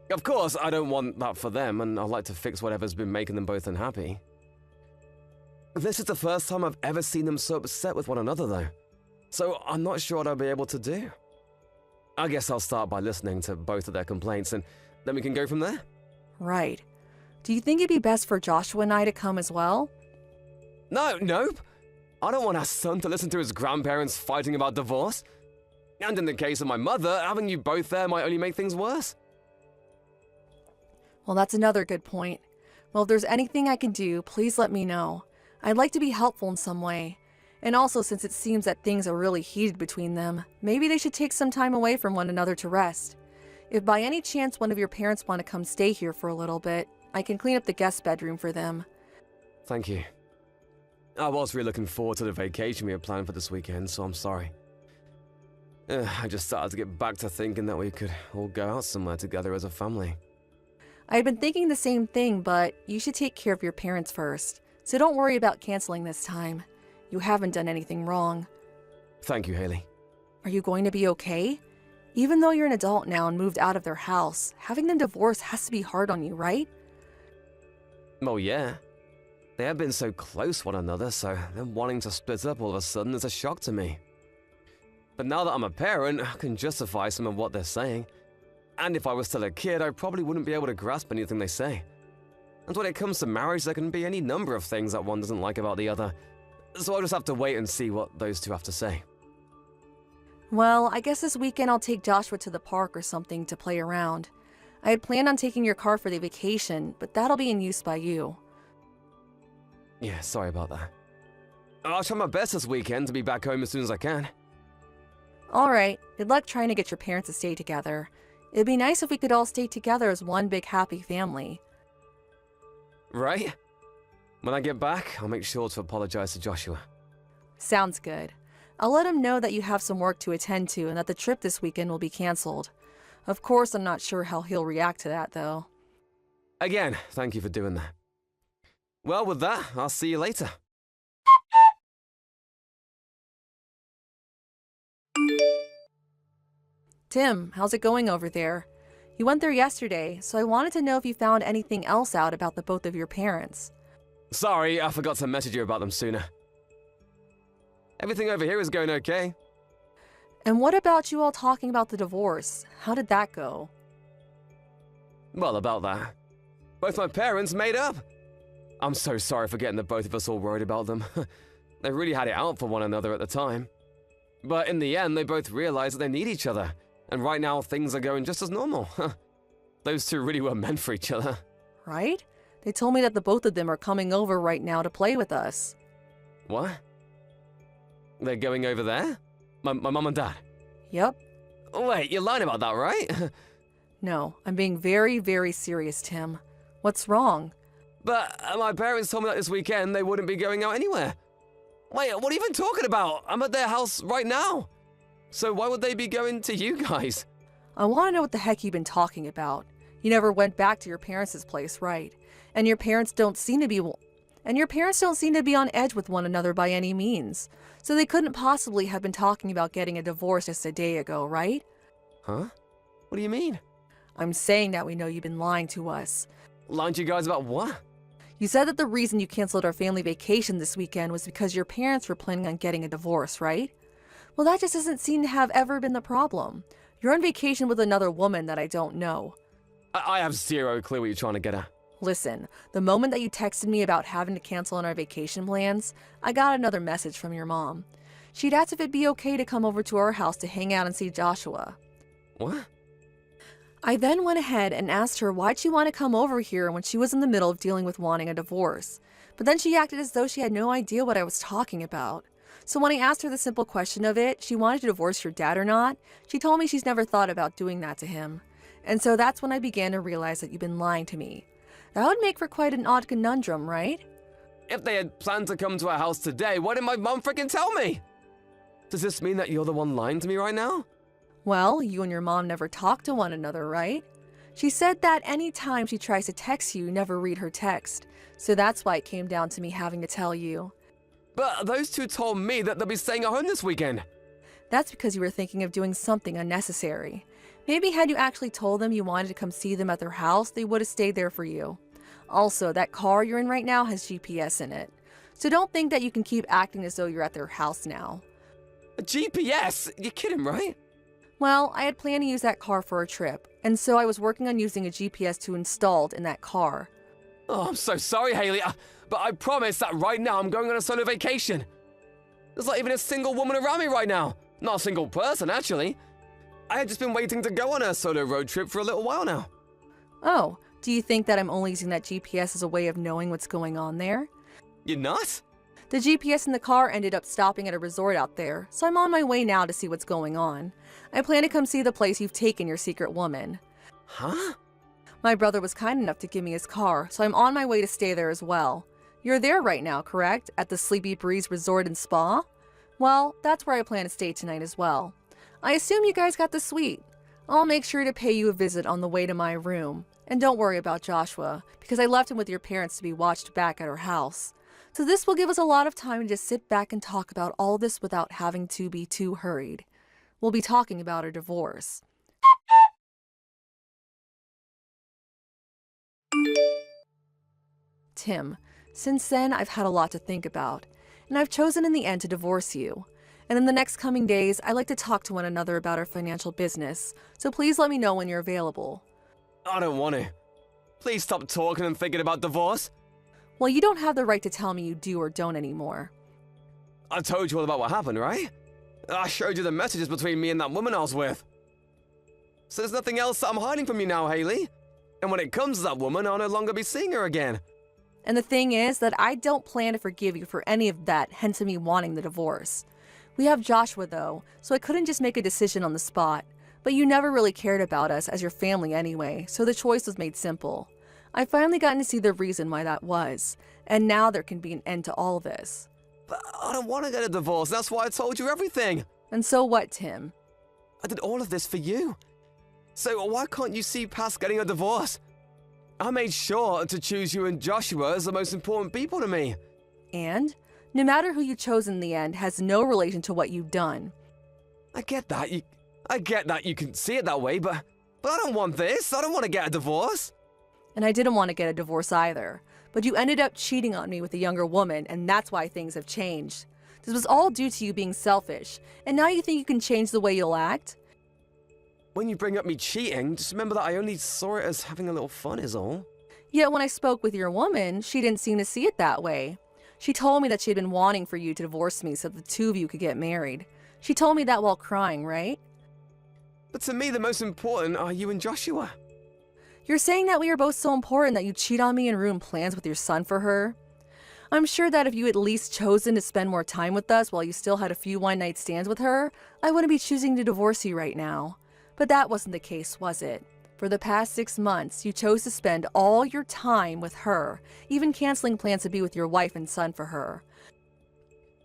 Of course, I don't want that for them, and I'd like to fix whatever's been making them both unhappy. This is the first time I've ever seen them so upset with one another, though. So I'm not sure what I'll be able to do. I guess I'll start by listening to both of their complaints, and then we can go from there. Right. Do you think it'd be best for Joshua and I to come as well? Nope. I don't want our son to listen to his grandparents fighting about divorce. And in the case of my mother, having you both there might only make things worse. Well, that's another good point. Well, if there's anything I can do, please let me know. I'd like to be helpful in some way. And also, since it seems that things are really heated between them, maybe they should take some time away from one another to rest. If by any chance one of your parents want to come stay here for a little bit, I can clean up the guest bedroom for them. Thank you. I was really looking forward to the vacation we had planned for this weekend, so I'm sorry. I just started to get back to thinking that we could all go out somewhere together as a family. I had been thinking the same thing, but you should take care of your parents first. So don't worry about canceling this time. You haven't done anything wrong. Thank you, Haley. Are you going to be okay? Even though you're an adult now and moved out of their house, having them divorced has to be hard on you, right? Well, yeah. They have been so close one another, so them wanting to split up all of a sudden is a shock to me. But now that I'm a parent, I can justify some of what they're saying. And if I was still a kid, I probably wouldn't be able to grasp anything they say. And when it comes to marriage, there can be any number of things that one doesn't like about the other. So I'll just have to wait and see what those two have to say. Well, I guess this weekend I'll take Joshua to the park or something to play around. I had planned on taking your car for the vacation, but that'll be in use by you. Yeah, sorry about that. I'll try my best this weekend to be back home as soon as I can. Alright, good luck trying to get your parents to stay together. It'd be nice if we could all stay together as one big happy family. Right? When I get back, I'll make sure to apologize to Joshua. Sounds good. I'll let him know that you have some work to attend to and that the trip this weekend will be canceled. Of course, I'm not sure how he'll react to that, though. Again, thank you for doing that. Well, with that, I'll see you later. Tim, how's it going over there? You went there yesterday, so I wanted to know if you found anything else out about the both of your parents. Sorry, I forgot to message you about them sooner. Everything over here is going okay. And what about you all talking about the divorce? How did that go? Well, about that. Both my parents made up. I'm so sorry for getting the both of us all worried about them. They really had it out for one another at the time. But in the end, they both realized that they need each other. And right now, things are going just as normal. Those two really were meant for each other. Right? They told me that the both of them are coming over right now to play with us. What? They're going over there? My mom and dad? Yep. Wait, you're lying about that, right? No, I'm being very, very serious, Tim. What's wrong? But my parents told me that this weekend they wouldn't be going out anywhere. Wait, what are you even talking about? I'm at their house right now. So why would they be going to you guys? I want to know what the heck you've been talking about. You never went back to your parents' place, right? And your parents don't seem to be on edge with one another by any means. So they couldn't possibly have been talking about getting a divorce just a day ago, right? Huh? What do you mean? I'm saying that we know you've been lying to us. Lying to you guys about what? You said that the reason you canceled our family vacation this weekend was because your parents were planning on getting a divorce, right? Well, that just doesn't seem to have ever been the problem. You're on vacation with another woman that I don't know. I have zero clue what you're trying to get at. Listen, the moment that you texted me about having to cancel on our vacation plans, I got another message from your mom. She'd asked if it'd be okay to come over to our house to hang out and see Joshua. What? I then went ahead and asked her why'd she want to come over here when she was in the middle of dealing with wanting a divorce. But then she acted as though she had no idea what I was talking about. So when I asked her the simple question of it, she wanted to divorce your dad or not, she told me she's never thought about doing that to him. And so that's when I began to realize that you've been lying to me. That would make for quite an odd conundrum, right? If they had planned to come to our house today, why didn't my mom freaking tell me? Does this mean that you're the one lying to me right now? Well, you and your mom never talk to one another, right? She said that any time she tries to text you, you never read her text. So that's why it came down to me having to tell you. But those two told me that they'll be staying at home this weekend. That's because you were thinking of doing something unnecessary. Maybe had you actually told them you wanted to come see them at their house, they would have stayed there for you. Also, that car you're in right now has GPS in it. So don't think that you can keep acting as though you're at their house now. A GPS? You're kidding, right? Well, I had planned to use that car for a trip, and so I was working on using a GPS to installed in that car. Oh, I'm so sorry, Haley, but I promise that right now I'm going on a solo vacation. There's not even a single woman around me right now. Not a single person, actually. I had just been waiting to go on a solo road trip for a little while now. Oh, do you think that I'm only using that GPS as a way of knowing what's going on there? You're not? The GPS in the car ended up stopping at a resort out there, so I'm on my way now to see what's going on. I plan to come see the place you've taken your secret woman. Huh? My brother was kind enough to give me his car, so I'm on my way to stay there as well. You're there right now, correct? At the Sleepy Breeze Resort and Spa? Well, that's where I plan to stay tonight as well. I assume you guys got the suite. I'll make sure to pay you a visit on the way to my room. And don't worry about Joshua, because I left him with your parents to be watched back at our house. So this will give us a lot of time to just sit back and talk about all this without having to be too hurried. We'll be talking about our divorce. Tim, since then I've had a lot to think about, and I've chosen in the end to divorce you. And in the next coming days, I'd like to talk to one another about our financial business, so please let me know when you're available. I don't want to. Please stop talking and thinking about divorce. Well, you don't have the right to tell me you do or don't anymore. I told you all about what happened, right? I showed you the messages between me and that woman I was with. So there's nothing else that I'm hiding from you now, Haley. And when it comes to that woman, I'll no longer be seeing her again. And the thing is that I don't plan to forgive you for any of that, hence me wanting the divorce. We have Joshua though, so I couldn't just make a decision on the spot. But you never really cared about us as your family anyway, so the choice was made simple. I've finally gotten to see the reason why that was, and now there can be an end to all this. But I don't want to get a divorce, that's why I told you everything. And so what, Tim? I did all of this for you. So why can't you see past getting a divorce? I made sure to choose you and Joshua as the most important people to me. And? No matter who you chose in the end has no relation to what you've done. I get that. You can see it that way, but I don't want this. I don't want to get a divorce. And I didn't want to get a divorce either. But you ended up cheating on me with a younger woman, and that's why things have changed. This was all due to you being selfish, and now you think you can change the way you'll act? When you bring up me cheating, just remember that I only saw it as having a little fun is all. Yet when I spoke with your woman, she didn't seem to see it that way. She told me that she had been wanting for you to divorce me so the two of you could get married. She told me that while crying, right? But to me, the most important are you and Joshua. You're saying that we are both so important that you cheat on me and ruin plans with your son for her? I'm sure that if you had at least chosen to spend more time with us while you still had a few one-night stands with her, I wouldn't be choosing to divorce you right now. But that wasn't the case, was it? For the past 6 months, you chose to spend all your time with her, even canceling plans to be with your wife and son for her.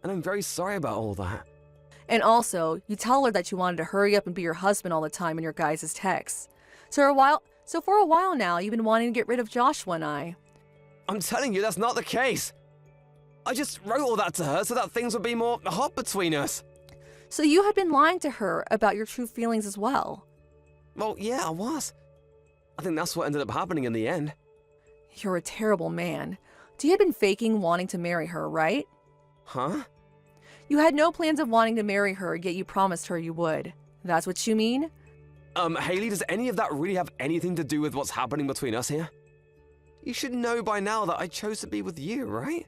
And I'm very sorry about all that. And also, you tell her that you wanted to hurry up and be your husband all the time in your guys' texts. So for a while now, you've been wanting to get rid of Joshua and I. I'm telling you, that's not the case. I just wrote all that to her so that things would be more hot between us. So you had been lying to her about your true feelings as well. Well, yeah, I was. I think that's what ended up happening in the end. You're a terrible man. You had been faking wanting to marry her, right? Huh? You had no plans of wanting to marry her, yet you promised her you would. That's what you mean? Haley, does any of that really have anything to do with what's happening between us here? You should know by now that I chose to be with you, right?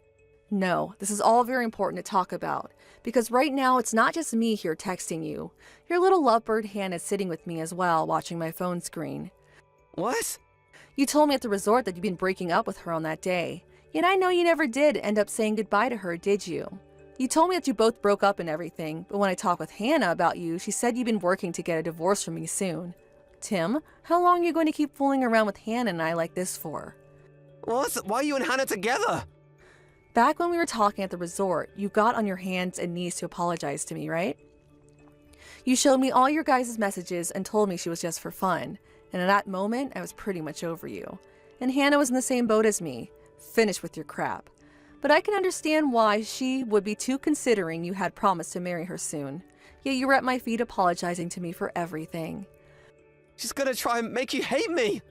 No, this is all very important to talk about, because right now it's not just me here texting you. Your little lovebird Hannah is sitting with me as well, watching my phone screen. What? You told me at the resort that you'd been breaking up with her on that day, yet I know you never did end up saying goodbye to her, did you? You told me that you both broke up and everything, but when I talked with Hannah about you, she said you'd been working to get a divorce from me soon. Tim, how long are you going to keep fooling around with Hannah and I like this for? What? Why are you and Hannah together? Back when we were talking at the resort, you got on your hands and knees to apologize to me, right? You showed me all your guys' messages and told me she was just for fun, and at that moment, I was pretty much over you. And Hannah was in the same boat as me, finished with your crap. But I can understand why she would be too considering you had promised to marry her soon. Yet you were at my feet apologizing to me for everything. She's gonna try and make you hate me.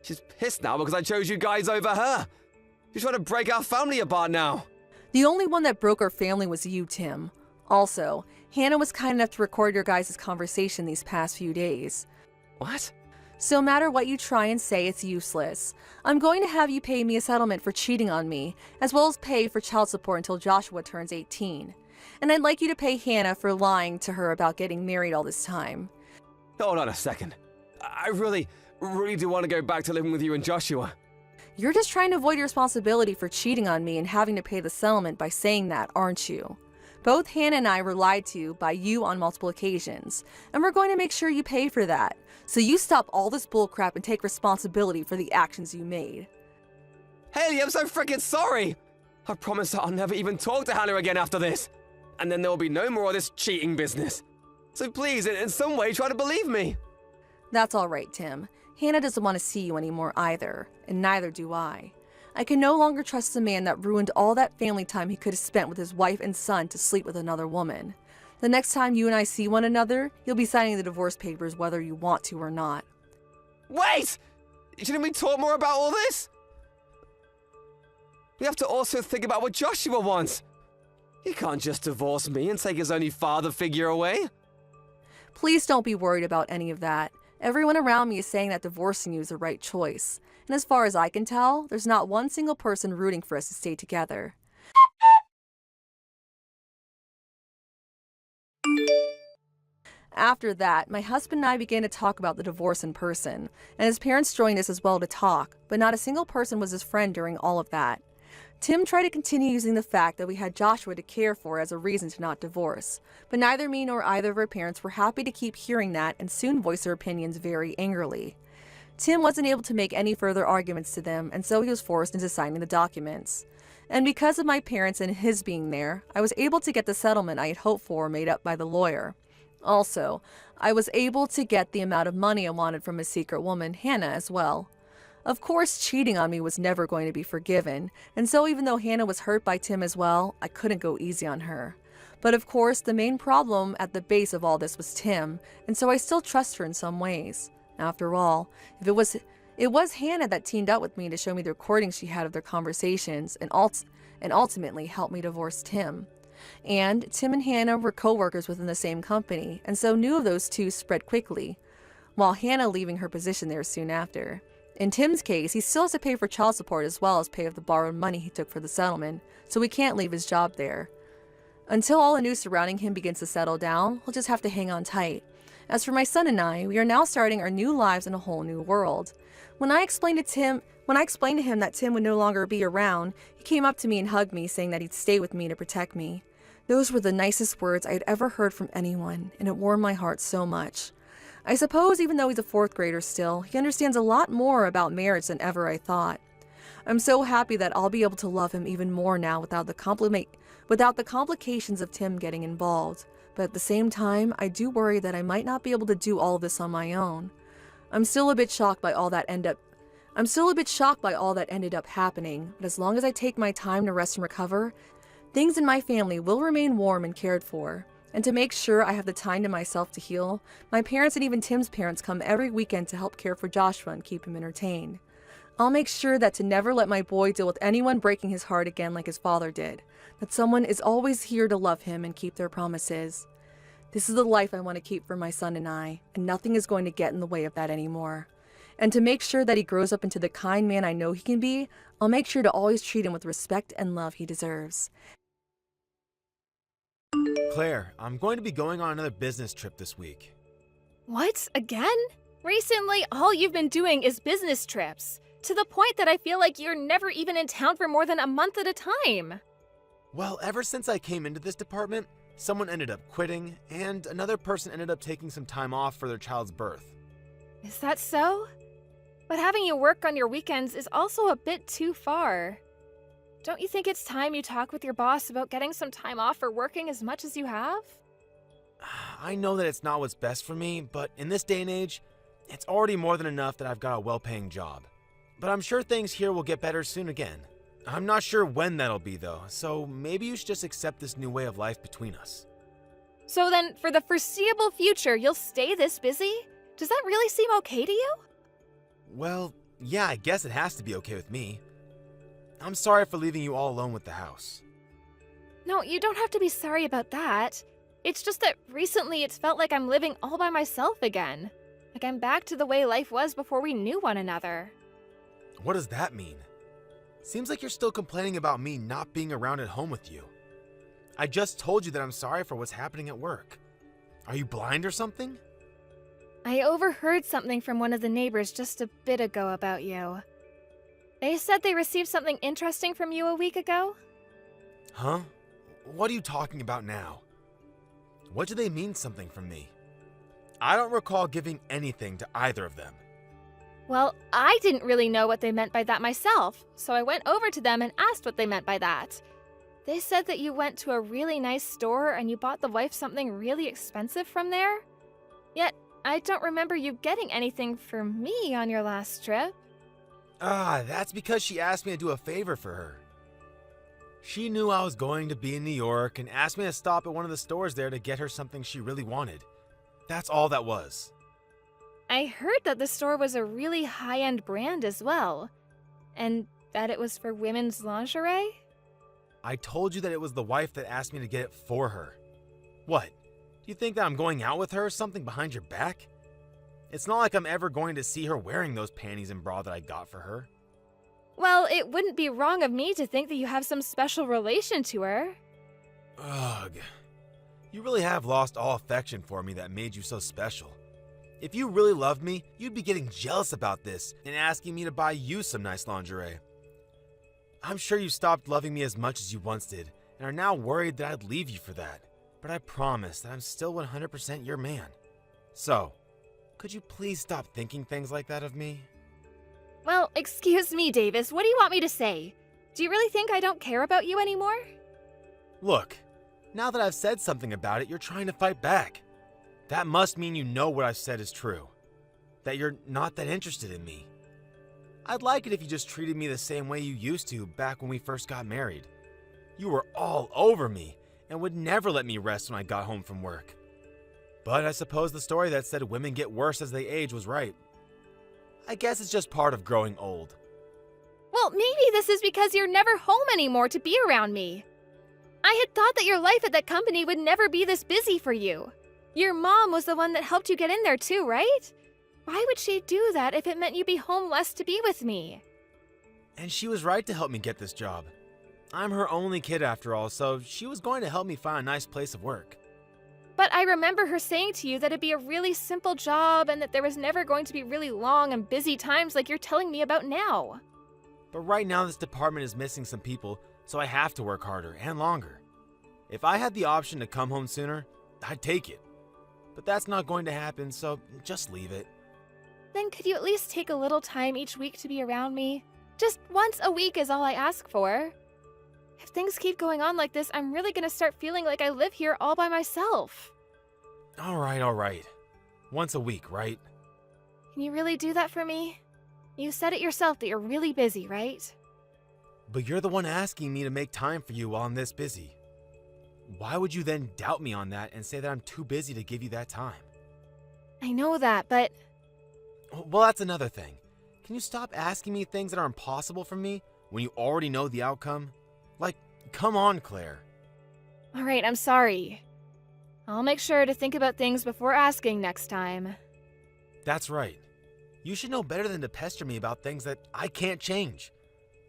She's pissed now because I chose you guys over her. She's trying to break our family apart now. The only one that broke our family was you, Tim. Also, Hannah was kind enough to record your guys' conversation these past few days. What? So no matter what you try and say, it's useless. I'm going to have you pay me a settlement for cheating on me, as well as pay for child support until Joshua turns 18. And I'd like you to pay Hannah for lying to her about getting married all this time. Hold on a second. I really do want to go back to living with you and Joshua. You're just trying to avoid your responsibility for cheating on me and having to pay the settlement by saying that, aren't you? Both Hannah and I were lied to by you on multiple occasions, and we're going to make sure you pay for that. So you stop all this bullcrap and take responsibility for the actions you made. Haley, I'm so freaking sorry! I promise that I'll never even talk to Hannah again after this. And then there'll be no more of this cheating business. So please, in some way, try to believe me. That's all right, Tim. Hannah doesn't want to see you anymore either, and neither do I. I can no longer trust the man that ruined all that family time he could have spent with his wife and son to sleep with another woman. The next time you and I see one another, you'll be signing the divorce papers whether you want to or not. Wait! Shouldn't we talk more about all this? We have to also think about what Joshua wants. He can't just divorce me and take his only father figure away. Please don't be worried about any of that. Everyone around me is saying that divorcing you is the right choice. And as far as I can tell, there's not one single person rooting for us to stay together. After that, my husband and I began to talk about the divorce in person, and his parents joined us as well to talk, but not a single person was his friend during all of that. Tim tried to continue using the fact that we had Joshua to care for as a reason to not divorce, but neither me nor either of our parents were happy to keep hearing that and soon voiced their opinions very angrily. Tim wasn't able to make any further arguments to them, and so he was forced into signing the documents. And because of my parents and his being there, I was able to get the settlement I had hoped for made up by the lawyer. Also, I was able to get the amount of money I wanted from his secret woman, Hannah, as well. Of course, cheating on me was never going to be forgiven, and so even though Hannah was hurt by Tim as well, I couldn't go easy on her. But of course, the main problem at the base of all this was Tim, and so I still trust her in some ways. After all, if it was Hannah that teamed up with me to show me the recordings she had of their conversations and ultimately helped me divorce Tim. And Tim and Hannah were co-workers within the same company, and so news of those two spread quickly, while Hannah leaving her position there soon after. In Tim's case, he still has to pay for child support as well as pay of the borrowed money he took for the settlement, so he can't leave his job there. Until all the news surrounding him begins to settle down, he'll just have to hang on tight. As for my son and I, we are now starting our new lives in a whole new world. When I explained to him that Tim would no longer be around, he came up to me and hugged me, saying that he'd stay with me to protect me. Those were the nicest words I had ever heard from anyone, and it warmed my heart so much. I suppose even though he's a 4th grader still, he understands a lot more about marriage than ever I thought. I'm so happy that I'll be able to love him even more now without the complications of Tim getting involved. But at the same time, I do worry that I might not be able to do all of this on my own. I'm still a bit shocked by all that ended up happening, but as long as I take my time to rest and recover, things in my family will remain warm and cared for. And to make sure I have the time to myself to heal, my parents and even Tim's parents come every weekend to help care for Joshua and keep him entertained. I'll make sure that to never let my boy deal with anyone breaking his heart again like his father did, that someone is always here to love him and keep their promises. This is the life I want to keep for my son and I, and nothing is going to get in the way of that anymore. And to make sure that he grows up into the kind man I know he can be, I'll make sure to always treat him with respect and love he deserves. Claire, I'm going to be going on another business trip this week. What? Again? Recently, all you've been doing is business trips, to the point that I feel like you're never even in town for more than a month at a time. Well, ever since I came into this department, someone ended up quitting, and another person ended up taking some time off for their child's birth. Is that so? But having you work on your weekends is also a bit too far. Don't you think it's time you talk with your boss about getting some time off for working as much as you have? I know that it's not what's best for me, but in this day and age, it's already more than enough that I've got a well-paying job. But I'm sure things here will get better soon again. I'm not sure when that'll be though, so maybe you should just accept this new way of life between us. So then, for the foreseeable future, you'll stay this busy? Does that really seem okay to you? Well, yeah, I guess it has to be okay with me. I'm sorry for leaving you all alone with the house. No, you don't have to be sorry about that. It's just that recently it's felt like I'm living all by myself again. Like I'm back to the way life was before we knew one another. What does that mean? Seems like you're still complaining about me not being around at home with you. I just told you that I'm sorry for what's happening at work. Are you blind or something? I overheard something from one of the neighbors just a bit ago about you. They said they received something interesting from you a week ago? Huh? What are you talking about now? What do they mean something from me? I don't recall giving anything to either of them. Well, I didn't really know what they meant by that myself, so I went over to them and asked what they meant by that. They said that you went to a really nice store and you bought the wife something really expensive from there. Yet, I don't remember you getting anything for me on your last trip. That's because she asked me to do a favor for her. She knew I was going to be in New York and asked me to stop at one of the stores there to get her something she really wanted. That's all that was. I heard that the store was a really high-end brand as well, and that it was for women's lingerie? I told you that it was the wife that asked me to get it for her. What? Do you think that I'm going out with her or something behind your back? It's not like I'm ever going to see her wearing those panties and bra that I got for her. Well, it wouldn't be wrong of me to think that you have some special relation to her. Ugh. You really have lost all affection for me that made you so special. If you really loved me, you'd be getting jealous about this and asking me to buy you some nice lingerie. I'm sure you stopped loving me as much as you once did and are now worried that I'd leave you for that. But I promise that I'm still 100% your man. So, could you please stop thinking things like that of me? Well, excuse me, Davis, what do you want me to say? Do you really think I don't care about you anymore? Look, now that I've said something about it, you're trying to fight back. That must mean you know what I've said is true. That you're not that interested in me. I'd like it if you just treated me the same way you used to back when we first got married. You were all over me and would never let me rest when I got home from work. But I suppose the story that said women get worse as they age was right. I guess it's just part of growing old. Well, maybe this is because you're never home anymore to be around me. I had thought that your life at that company would never be this busy for you. Your mom was the one that helped you get in there too, right? Why would she do that if it meant you'd be home less to be with me? And she was right to help me get this job. I'm her only kid after all, so she was going to help me find a nice place of work. But I remember her saying to you that it'd be a really simple job and that there was never going to be really long and busy times like you're telling me about now. But right now this department is missing some people, so I have to work harder and longer. If I had the option to come home sooner, I'd take it. But that's not going to happen, so just leave it. Then could you at least take a little time each week to be around me? Just once a week is all I ask for. If things keep going on like this, I'm really gonna start feeling like I live here all by myself. All right. Once a week, right? Can you really do that for me? You said it yourself that you're really busy, right? But you're the one asking me to make time for you while I'm this busy. Why would you then doubt me on that and say that I'm too busy to give you that time? I know that, but... Well, that's another thing. Can you stop asking me things that are impossible for me when you already know the outcome? Like, come on, Claire. Alright, I'm sorry. I'll make sure to think about things before asking next time. That's right. You should know better than to pester me about things that I can't change.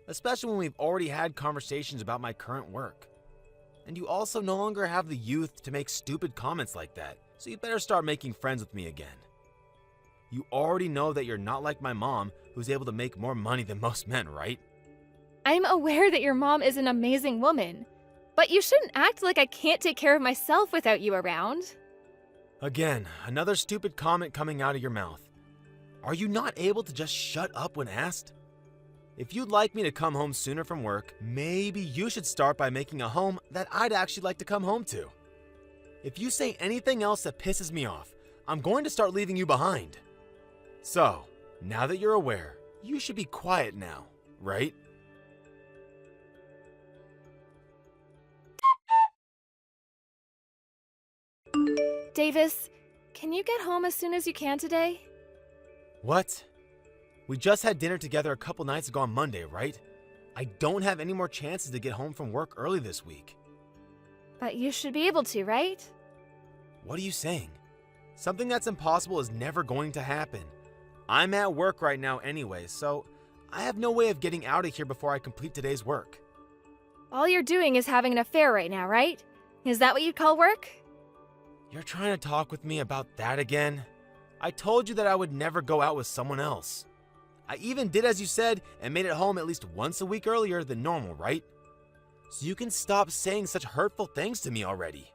Especially when we've already had conversations about my current work. And you also no longer have the youth to make stupid comments like that, so you better start making friends with me again. You already know that you're not like my mom, who's able to make more money than most men, right? I'm aware that your mom is an amazing woman, but you shouldn't act like I can't take care of myself without you around. Again, another stupid comment coming out of your mouth. Are you not able to just shut up when asked? If you'd like me to come home sooner from work, maybe you should start by making a home that I'd actually like to come home to. If you say anything else that pisses me off, I'm going to start leaving you behind. So, now that you're aware, you should be quiet now, right? Davis, can you get home as soon as you can today? What? We just had dinner together a couple nights ago on Monday, right? I don't have any more chances to get home from work early this week. But you should be able to, right? What are you saying? Something that's impossible is never going to happen. I'm at work right now anyway, so I have no way of getting out of here before I complete today's work. All you're doing is having an affair right now, right? Is that what you'd call work? You're trying to talk with me about that again? I told you that I would never go out with someone else. I even did as you said and made it home at least once a week earlier than normal, right? So you can stop saying such hurtful things to me already.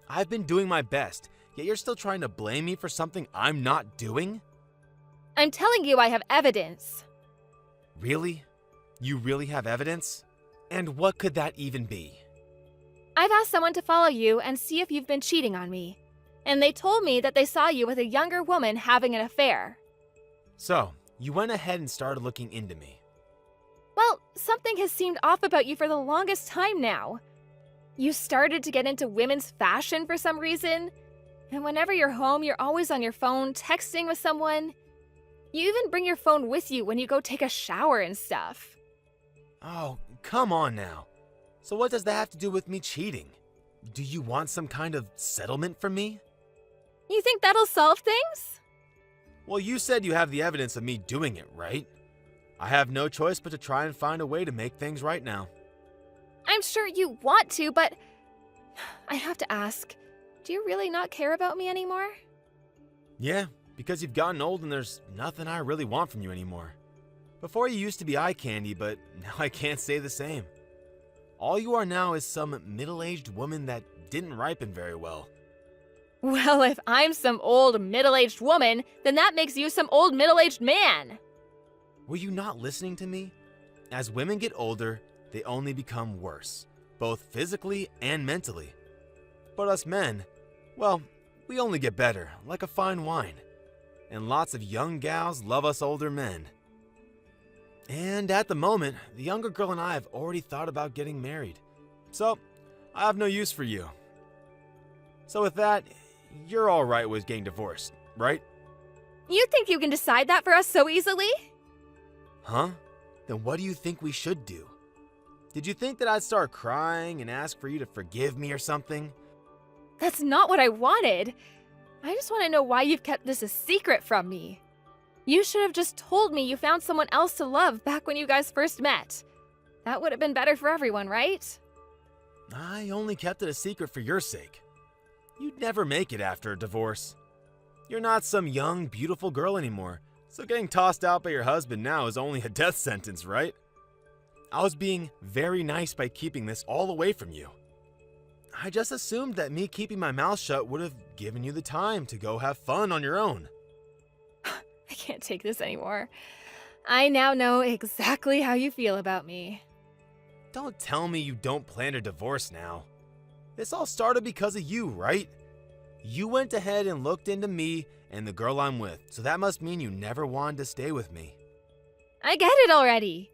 I've been doing my best, yet you're still trying to blame me for something I'm not doing? I'm telling you I have evidence. Really? You really have evidence? And what could that even be? I've asked someone to follow you and see if you've been cheating on me. And they told me that they saw you with a younger woman having an affair. So, you went ahead and started looking into me. Well, something has seemed off about you for the longest time now. You started to get into women's fashion for some reason. And whenever you're home, you're always on your phone, texting with someone. You even bring your phone with you when you go take a shower and stuff. Oh, come on now. So what does that have to do with me cheating? Do you want some kind of settlement from me? You think that'll solve things? Well, you said you have the evidence of me doing it, right? I have no choice but to try and find a way to make things right now. I'm sure you want to, but I have to ask, do you really not care about me anymore? Yeah, because you've gotten old and there's nothing I really want from you anymore. Before you used to be eye candy, but now I can't say the same. All you are now is some middle-aged woman that didn't ripen very well. Well, if I'm some old middle-aged woman, then that makes you some old middle-aged man. Were you not listening to me? As women get older, they only become worse, both physically and mentally. But us men, well, we only get better, like a fine wine. And lots of young gals love us older men. And at the moment, the younger girl and I have already thought about getting married. So, I have no use for you. So with that, you're alright with getting divorced, right? You think you can decide that for us so easily? Huh? Then what do you think we should do? Did you think that I'd start crying and ask for you to forgive me or something? That's not what I wanted. I just want to know why you've kept this a secret from me. You should have just told me you found someone else to love back when you guys first met. That would have been better for everyone, right? I only kept it a secret for your sake. You'd never make it after a divorce. You're not some young, beautiful girl anymore, so getting tossed out by your husband now is only a death sentence, right? I was being very nice by keeping this all away from you. I just assumed that me keeping my mouth shut would have given you the time to go have fun on your own. I can't take this anymore. I now know exactly how you feel about me. Don't tell me you don't plan a divorce now. This all started because of you, right? You went ahead and looked into me and the girl I'm with, so that must mean you never wanted to stay with me. I get it already.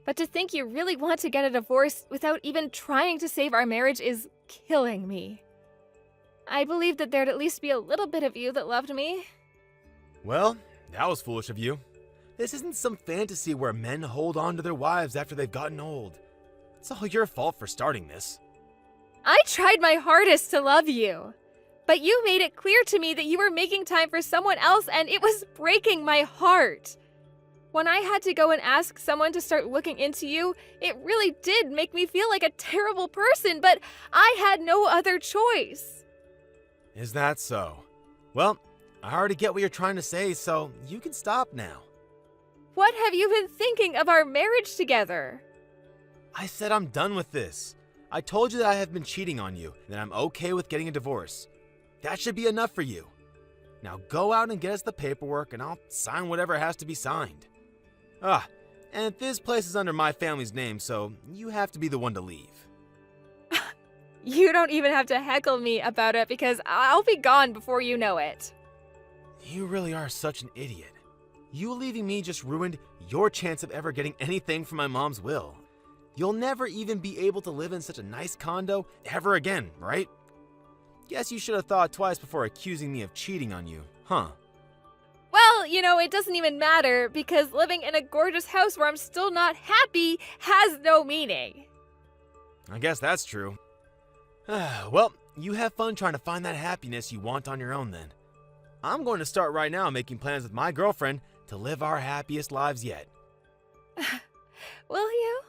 But to think you really want to get a divorce without even trying to save our marriage is killing me. I believed that there'd at least be a little bit of you that loved me. Well, that was foolish of you. This isn't some fantasy where men hold on to their wives after they've gotten old. It's all your fault for starting this. I tried my hardest to love you. But you made it clear to me that you were making time for someone else, and it was breaking my heart. When I had to go and ask someone to start looking into you, it really did make me feel like a terrible person, but I had no other choice. Is that so? Well, I already get what you're trying to say, so you can stop now. What have you been thinking of our marriage together? I said I'm done with this. I told you that I have been cheating on you, and that I'm okay with getting a divorce. That should be enough for you. Now go out and get us the paperwork, and I'll sign whatever has to be signed. And this place is under my family's name, so you have to be the one to leave. You don't even have to heckle me about it because I'll be gone before you know it. You really are such an idiot. You leaving me just ruined your chance of ever getting anything from my mom's will. You'll never even be able to live in such a nice condo ever again, right? Guess you should have thought twice before accusing me of cheating on you, huh? Well, it doesn't even matter because living in a gorgeous house where I'm still not happy has no meaning. I guess that's true. Well, you have fun trying to find that happiness you want on your own then. I'm going to start right now making plans with my girlfriend to live our happiest lives yet. Will you?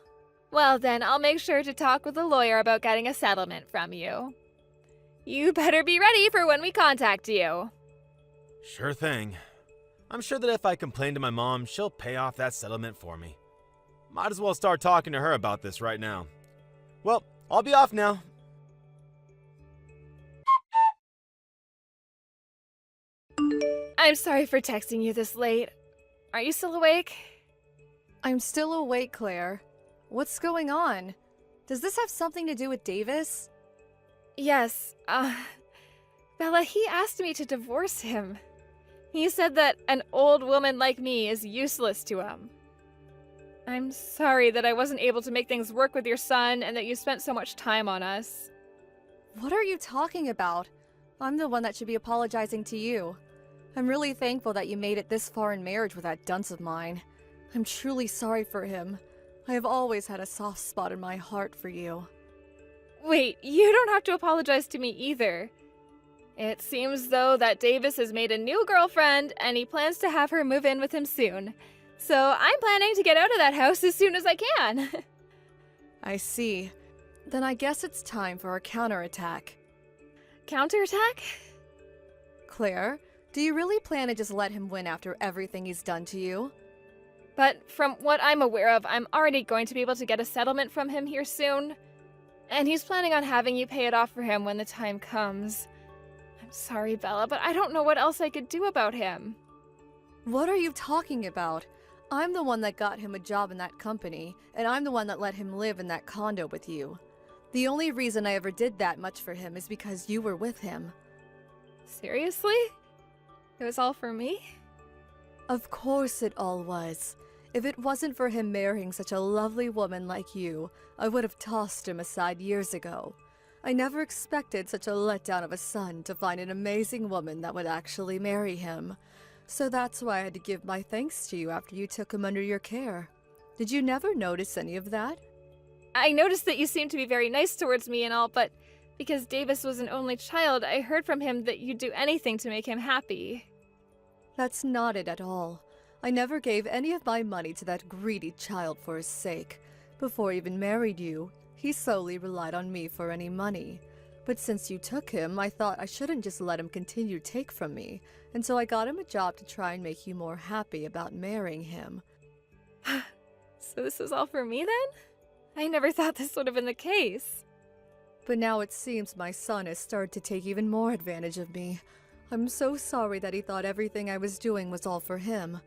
Well, then I'll make sure to talk with a lawyer about getting a settlement from you. You better be ready for when we contact you. Sure thing. I'm sure that if I complain to my mom, she'll pay off that settlement for me. Might as well start talking to her about this right now. Well, I'll be off now. I'm sorry for texting you this late. Are you still awake? I'm still awake, Claire. What's going on? Does this have something to do with Davis? Yes, Bella, he asked me to divorce him. He said that an old woman like me is useless to him. I'm sorry that I wasn't able to make things work with your son and that you spent so much time on us. What are you talking about? I'm the one that should be apologizing to you. I'm really thankful that you made it this far in marriage with that dunce of mine. I'm truly sorry for him. I have always had a soft spot in my heart for you. Wait, you don't have to apologize to me either. It seems though that Davis has made a new girlfriend and he plans to have her move in with him soon. So I'm planning to get out of that house as soon as I can. I see. Then I guess it's time for our counterattack. Counterattack? Claire, do you really plan to just let him win after everything he's done to you? But from what I'm aware of, I'm already going to be able to get a settlement from him here soon. And he's planning on having you pay it off for him when the time comes. I'm sorry, Bella, but I don't know what else I could do about him. What are you talking about? I'm the one that got him a job in that company, and I'm the one that let him live in that condo with you. The only reason I ever did that much for him is because you were with him. Seriously? It was all for me? Of course it all was. If it wasn't for him marrying such a lovely woman like you, I would have tossed him aside years ago. I never expected such a letdown of a son to find an amazing woman that would actually marry him. So that's why I had to give my thanks to you after you took him under your care. Did you never notice any of that? I noticed that you seemed to be very nice towards me and all, but because Davis was an only child, I heard from him that you'd do anything to make him happy. That's not it at all. I never gave any of my money to that greedy child for his sake. Before I even married you, he solely relied on me for any money. But since you took him, I thought I shouldn't just let him continue to take from me, and so I got him a job to try and make you more happy about marrying him. So this was all for me then? I never thought this would have been the case. But now it seems my son has started to take even more advantage of me. I'm so sorry that he thought everything I was doing was all for him.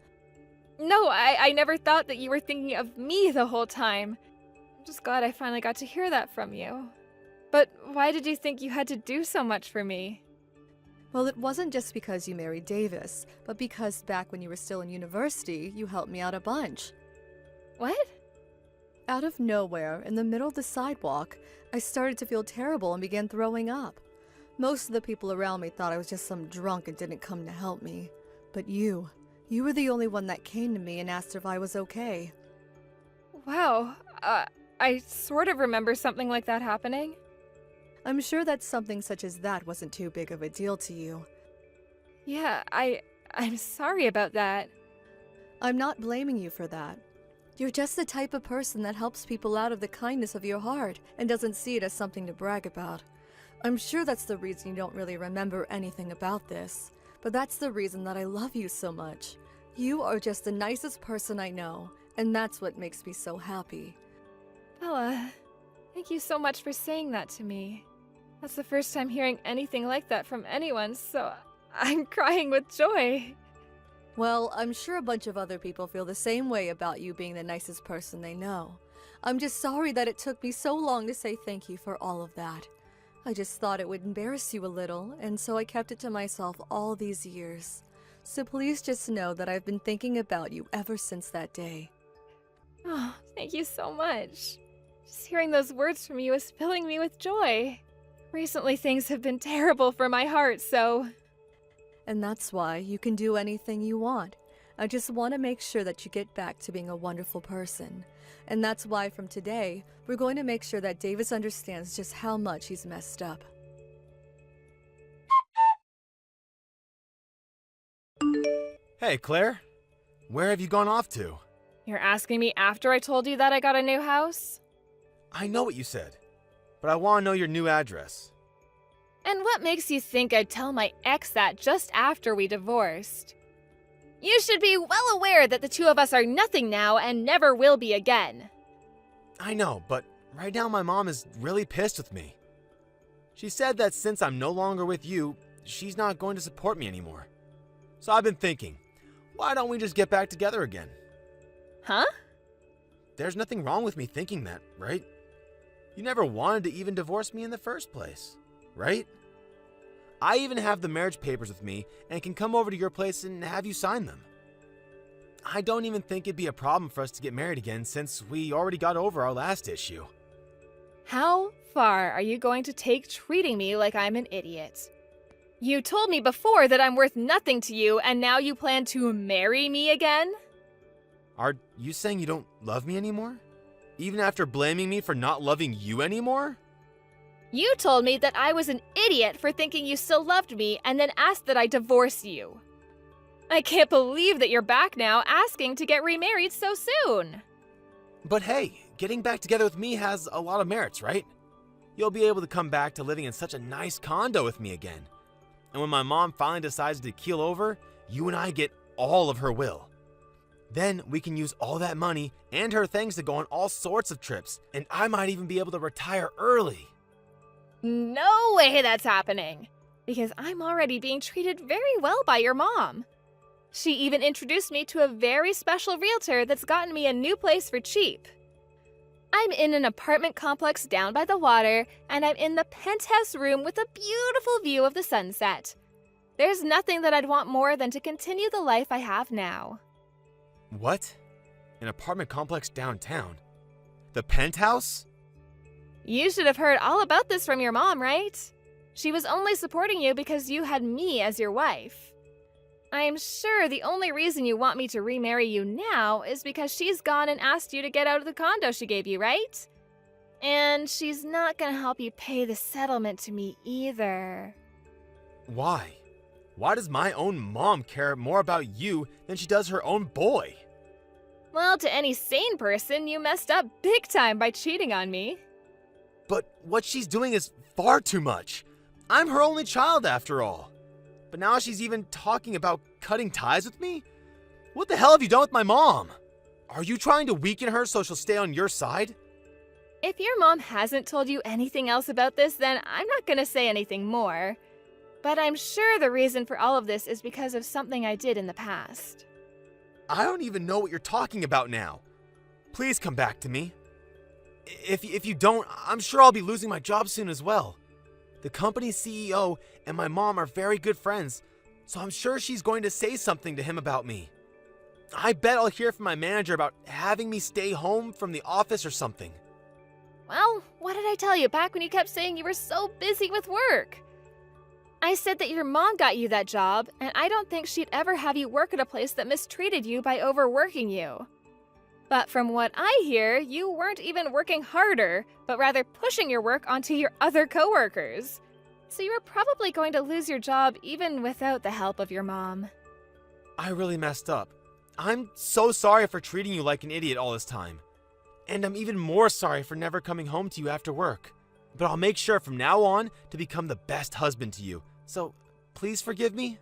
No, I never thought that you were thinking of me the whole time. I'm just glad I finally got to hear that from you. But why did you think you had to do so much for me? Well, it wasn't just because you married Davis, but because back when you were still in university, you helped me out a bunch. What? Out of nowhere, in the middle of the sidewalk, I started to feel terrible and began throwing up. Most of the people around me thought I was just some drunk and didn't come to help me. But you were the only one that came to me and asked if I was okay. Wow, I sort of remember something like that happening. I'm sure that something such as that wasn't too big of a deal to you. Yeah, I'm sorry about that. I'm not blaming you for that. You're just the type of person that helps people out of the kindness of your heart and doesn't see it as something to brag about. I'm sure that's the reason you don't really remember anything about this, but that's the reason that I love you so much. You are just the nicest person I know, and that's what makes me so happy. Bella, thank you so much for saying that to me. That's the first time hearing anything like that from anyone, so I'm crying with joy. Well, I'm sure a bunch of other people feel the same way about you being the nicest person they know. I'm just sorry that it took me so long to say thank you for all of that. I just thought it would embarrass you a little, and so I kept it to myself all these years. So please just know that I've been thinking about you ever since that day. Oh, thank you so much. Just hearing those words from you is filling me with joy. Recently things have been terrible for my heart, so... And that's why you can do anything you want. I just want to make sure that you get back to being a wonderful person. And that's why from today, we're going to make sure that Davis understands just how much he's messed up. Hey, Claire. Where have you gone off to? You're asking me after I told you that I got a new house? I know what you said, but I want to know your new address. And what makes you think I'd tell my ex that just after we divorced? You should be well aware that the two of us are nothing now and never will be again. I know, but right now my mom is really pissed with me. She said that since I'm no longer with you, she's not going to support me anymore. So I've been thinking, why don't we just get back together again? Huh? There's nothing wrong with me thinking that, right? You never wanted to even divorce me in the first place, right? I even have the marriage papers with me and can come over to your place and have you sign them. I don't even think it'd be a problem for us to get married again since we already got over our last issue. How far are you going to take treating me like I'm an idiot? You told me before that I'm worth nothing to you, and now you plan to marry me again? Are you saying you don't love me anymore? Even after blaming me for not loving you anymore? You told me that I was an idiot for thinking you still loved me and then asked that I divorce you. I can't believe that you're back now asking to get remarried so soon. But hey, getting back together with me has a lot of merits, right? You'll be able to come back to living in such a nice condo with me again. And when my mom finally decides to keel over, you and I get all of her will. Then we can use all that money and her things to go on all sorts of trips, and I might even be able to retire early. No way that's happening, because I'm already being treated very well by your mom. She even introduced me to a very special realtor that's gotten me a new place for cheap. I'm in an apartment complex down by the water, and I'm in the penthouse room with a beautiful view of the sunset. There's nothing that I'd want more than to continue the life I have now. What? An apartment complex downtown? The penthouse? You should have heard all about this from your mom, right? She was only supporting you because you had me as your wife. I'm sure the only reason you want me to remarry you now is because she's gone and asked you to get out of the condo she gave you, right? And she's not gonna help you pay the settlement to me either. Why? Why does my own mom care more about you than she does her own boy? Well, to any sane person, you messed up big time by cheating on me. But what she's doing is far too much. I'm her only child after all. But now she's even talking about cutting ties with me? What the hell have you done with my mom? Are you trying to weaken her so she'll stay on your side? If your mom hasn't told you anything else about this, then I'm not gonna say anything more. But I'm sure the reason for all of this is because of something I did in the past. I don't even know what you're talking about now. Please come back to me. If you don't, I'm sure I'll be losing my job soon as well. The company's CEO and my mom are very good friends, so I'm sure she's going to say something to him about me. I bet I'll hear from my manager about having me stay home from the office or something. Well, what did I tell you back when you kept saying you were so busy with work? I said that your mom got you that job, and I don't think she'd ever have you work at a place that mistreated you by overworking you. But from what I hear, you weren't even working harder, but rather pushing your work onto your other coworkers. So you were probably going to lose your job even without the help of your mom. I really messed up. I'm so sorry for treating you like an idiot all this time. And I'm even more sorry for never coming home to you after work. But I'll make sure from now on to become the best husband to you. So please forgive me.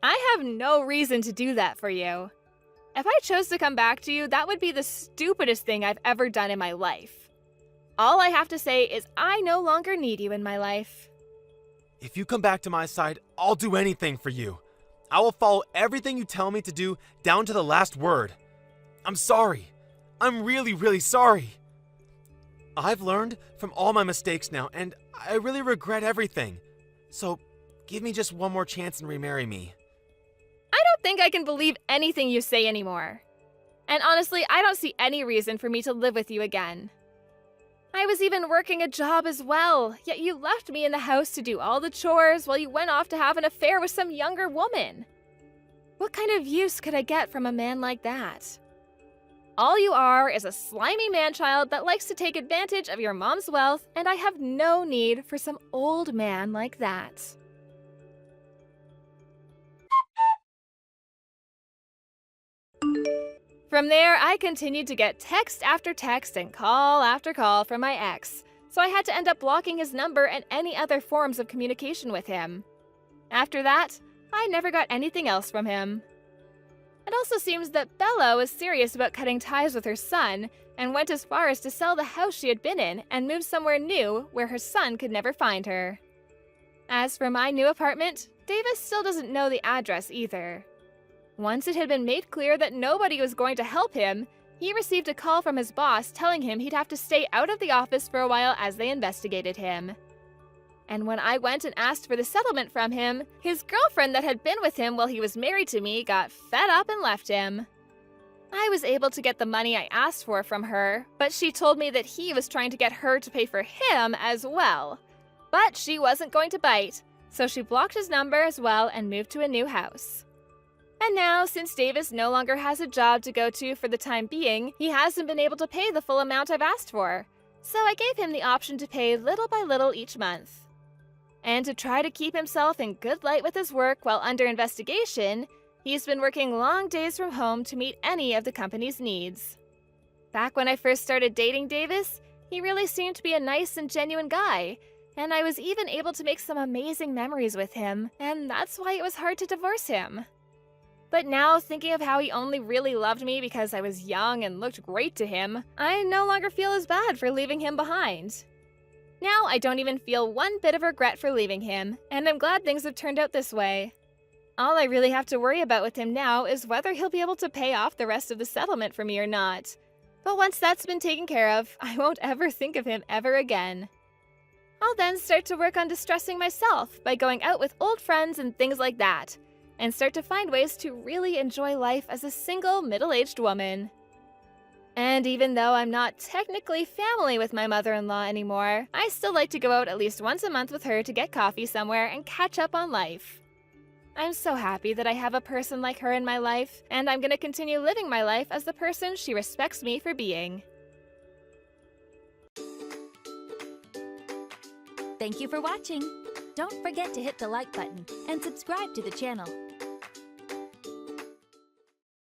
I have no reason to do that for you. If I chose to come back to you, that would be the stupidest thing I've ever done in my life. All I have to say is I no longer need you in my life. If you come back to my side, I'll do anything for you. I will follow everything you tell me to do down to the last word. I'm sorry. I'm really, really sorry. I've learned from all my mistakes now, and I really regret everything. So give me just one more chance and remarry me. I don't think I can believe anything you say anymore. And honestly, I don't see any reason for me to live with you again. I was even working a job as well, yet you left me in the house to do all the chores while you went off to have an affair with some younger woman. What kind of use could I get from a man like that? All you are is a slimy man-child that likes to take advantage of your mom's wealth, and I have no need for some old man like that. From there, I continued to get text after text and call after call from my ex, so I had to end up blocking his number and any other forms of communication with him. After that, I never got anything else from him. It also seems that Bella was serious about cutting ties with her son and went as far as to sell the house she had been in and move somewhere new where her son could never find her. As for my new apartment, Davis still doesn't know the address either. Once it had been made clear that nobody was going to help him, He received a call from his boss telling him he'd have to stay out of the office for a while as they investigated him. And when I went and asked for the settlement from him, his girlfriend that had been with him while he was married to me got fed up and left him. I was able to get the money I asked for from her, but she told me that he was trying to get her to pay for him as well. But she wasn't going to bite, so she blocked his number as well and moved to a new house. And now, since Davis no longer has a job to go to for the time being, he hasn't been able to pay the full amount I've asked for. So I gave him the option to pay little by little each month. And to try to keep himself in good light with his work while under investigation, he's been working long days from home to meet any of the company's needs. Back when I first started dating Davis, he really seemed to be a nice and genuine guy, and I was even able to make some amazing memories with him, and that's why it was hard to divorce him. But now, thinking of how he only really loved me because I was young and looked great to him, I no longer feel as bad for leaving him behind. Now I don't even feel one bit of regret for leaving him, and I'm glad things have turned out this way. All I really have to worry about with him now is whether he'll be able to pay off the rest of the settlement for me or not. But once that's been taken care of, I won't ever think of him ever again. I'll then start to work on distressing myself by going out with old friends and things like that, and start to find ways to really enjoy life as a single, middle-aged woman. And even though I'm not technically family with my mother-in-law anymore, I still like to go out at least once a month with her to get coffee somewhere and catch up on life. I'm so happy that I have a person like her in my life, and I'm going to continue living my life as the person she respects me for being. Thank you for watching. Don't forget to hit the like button and subscribe to the channel.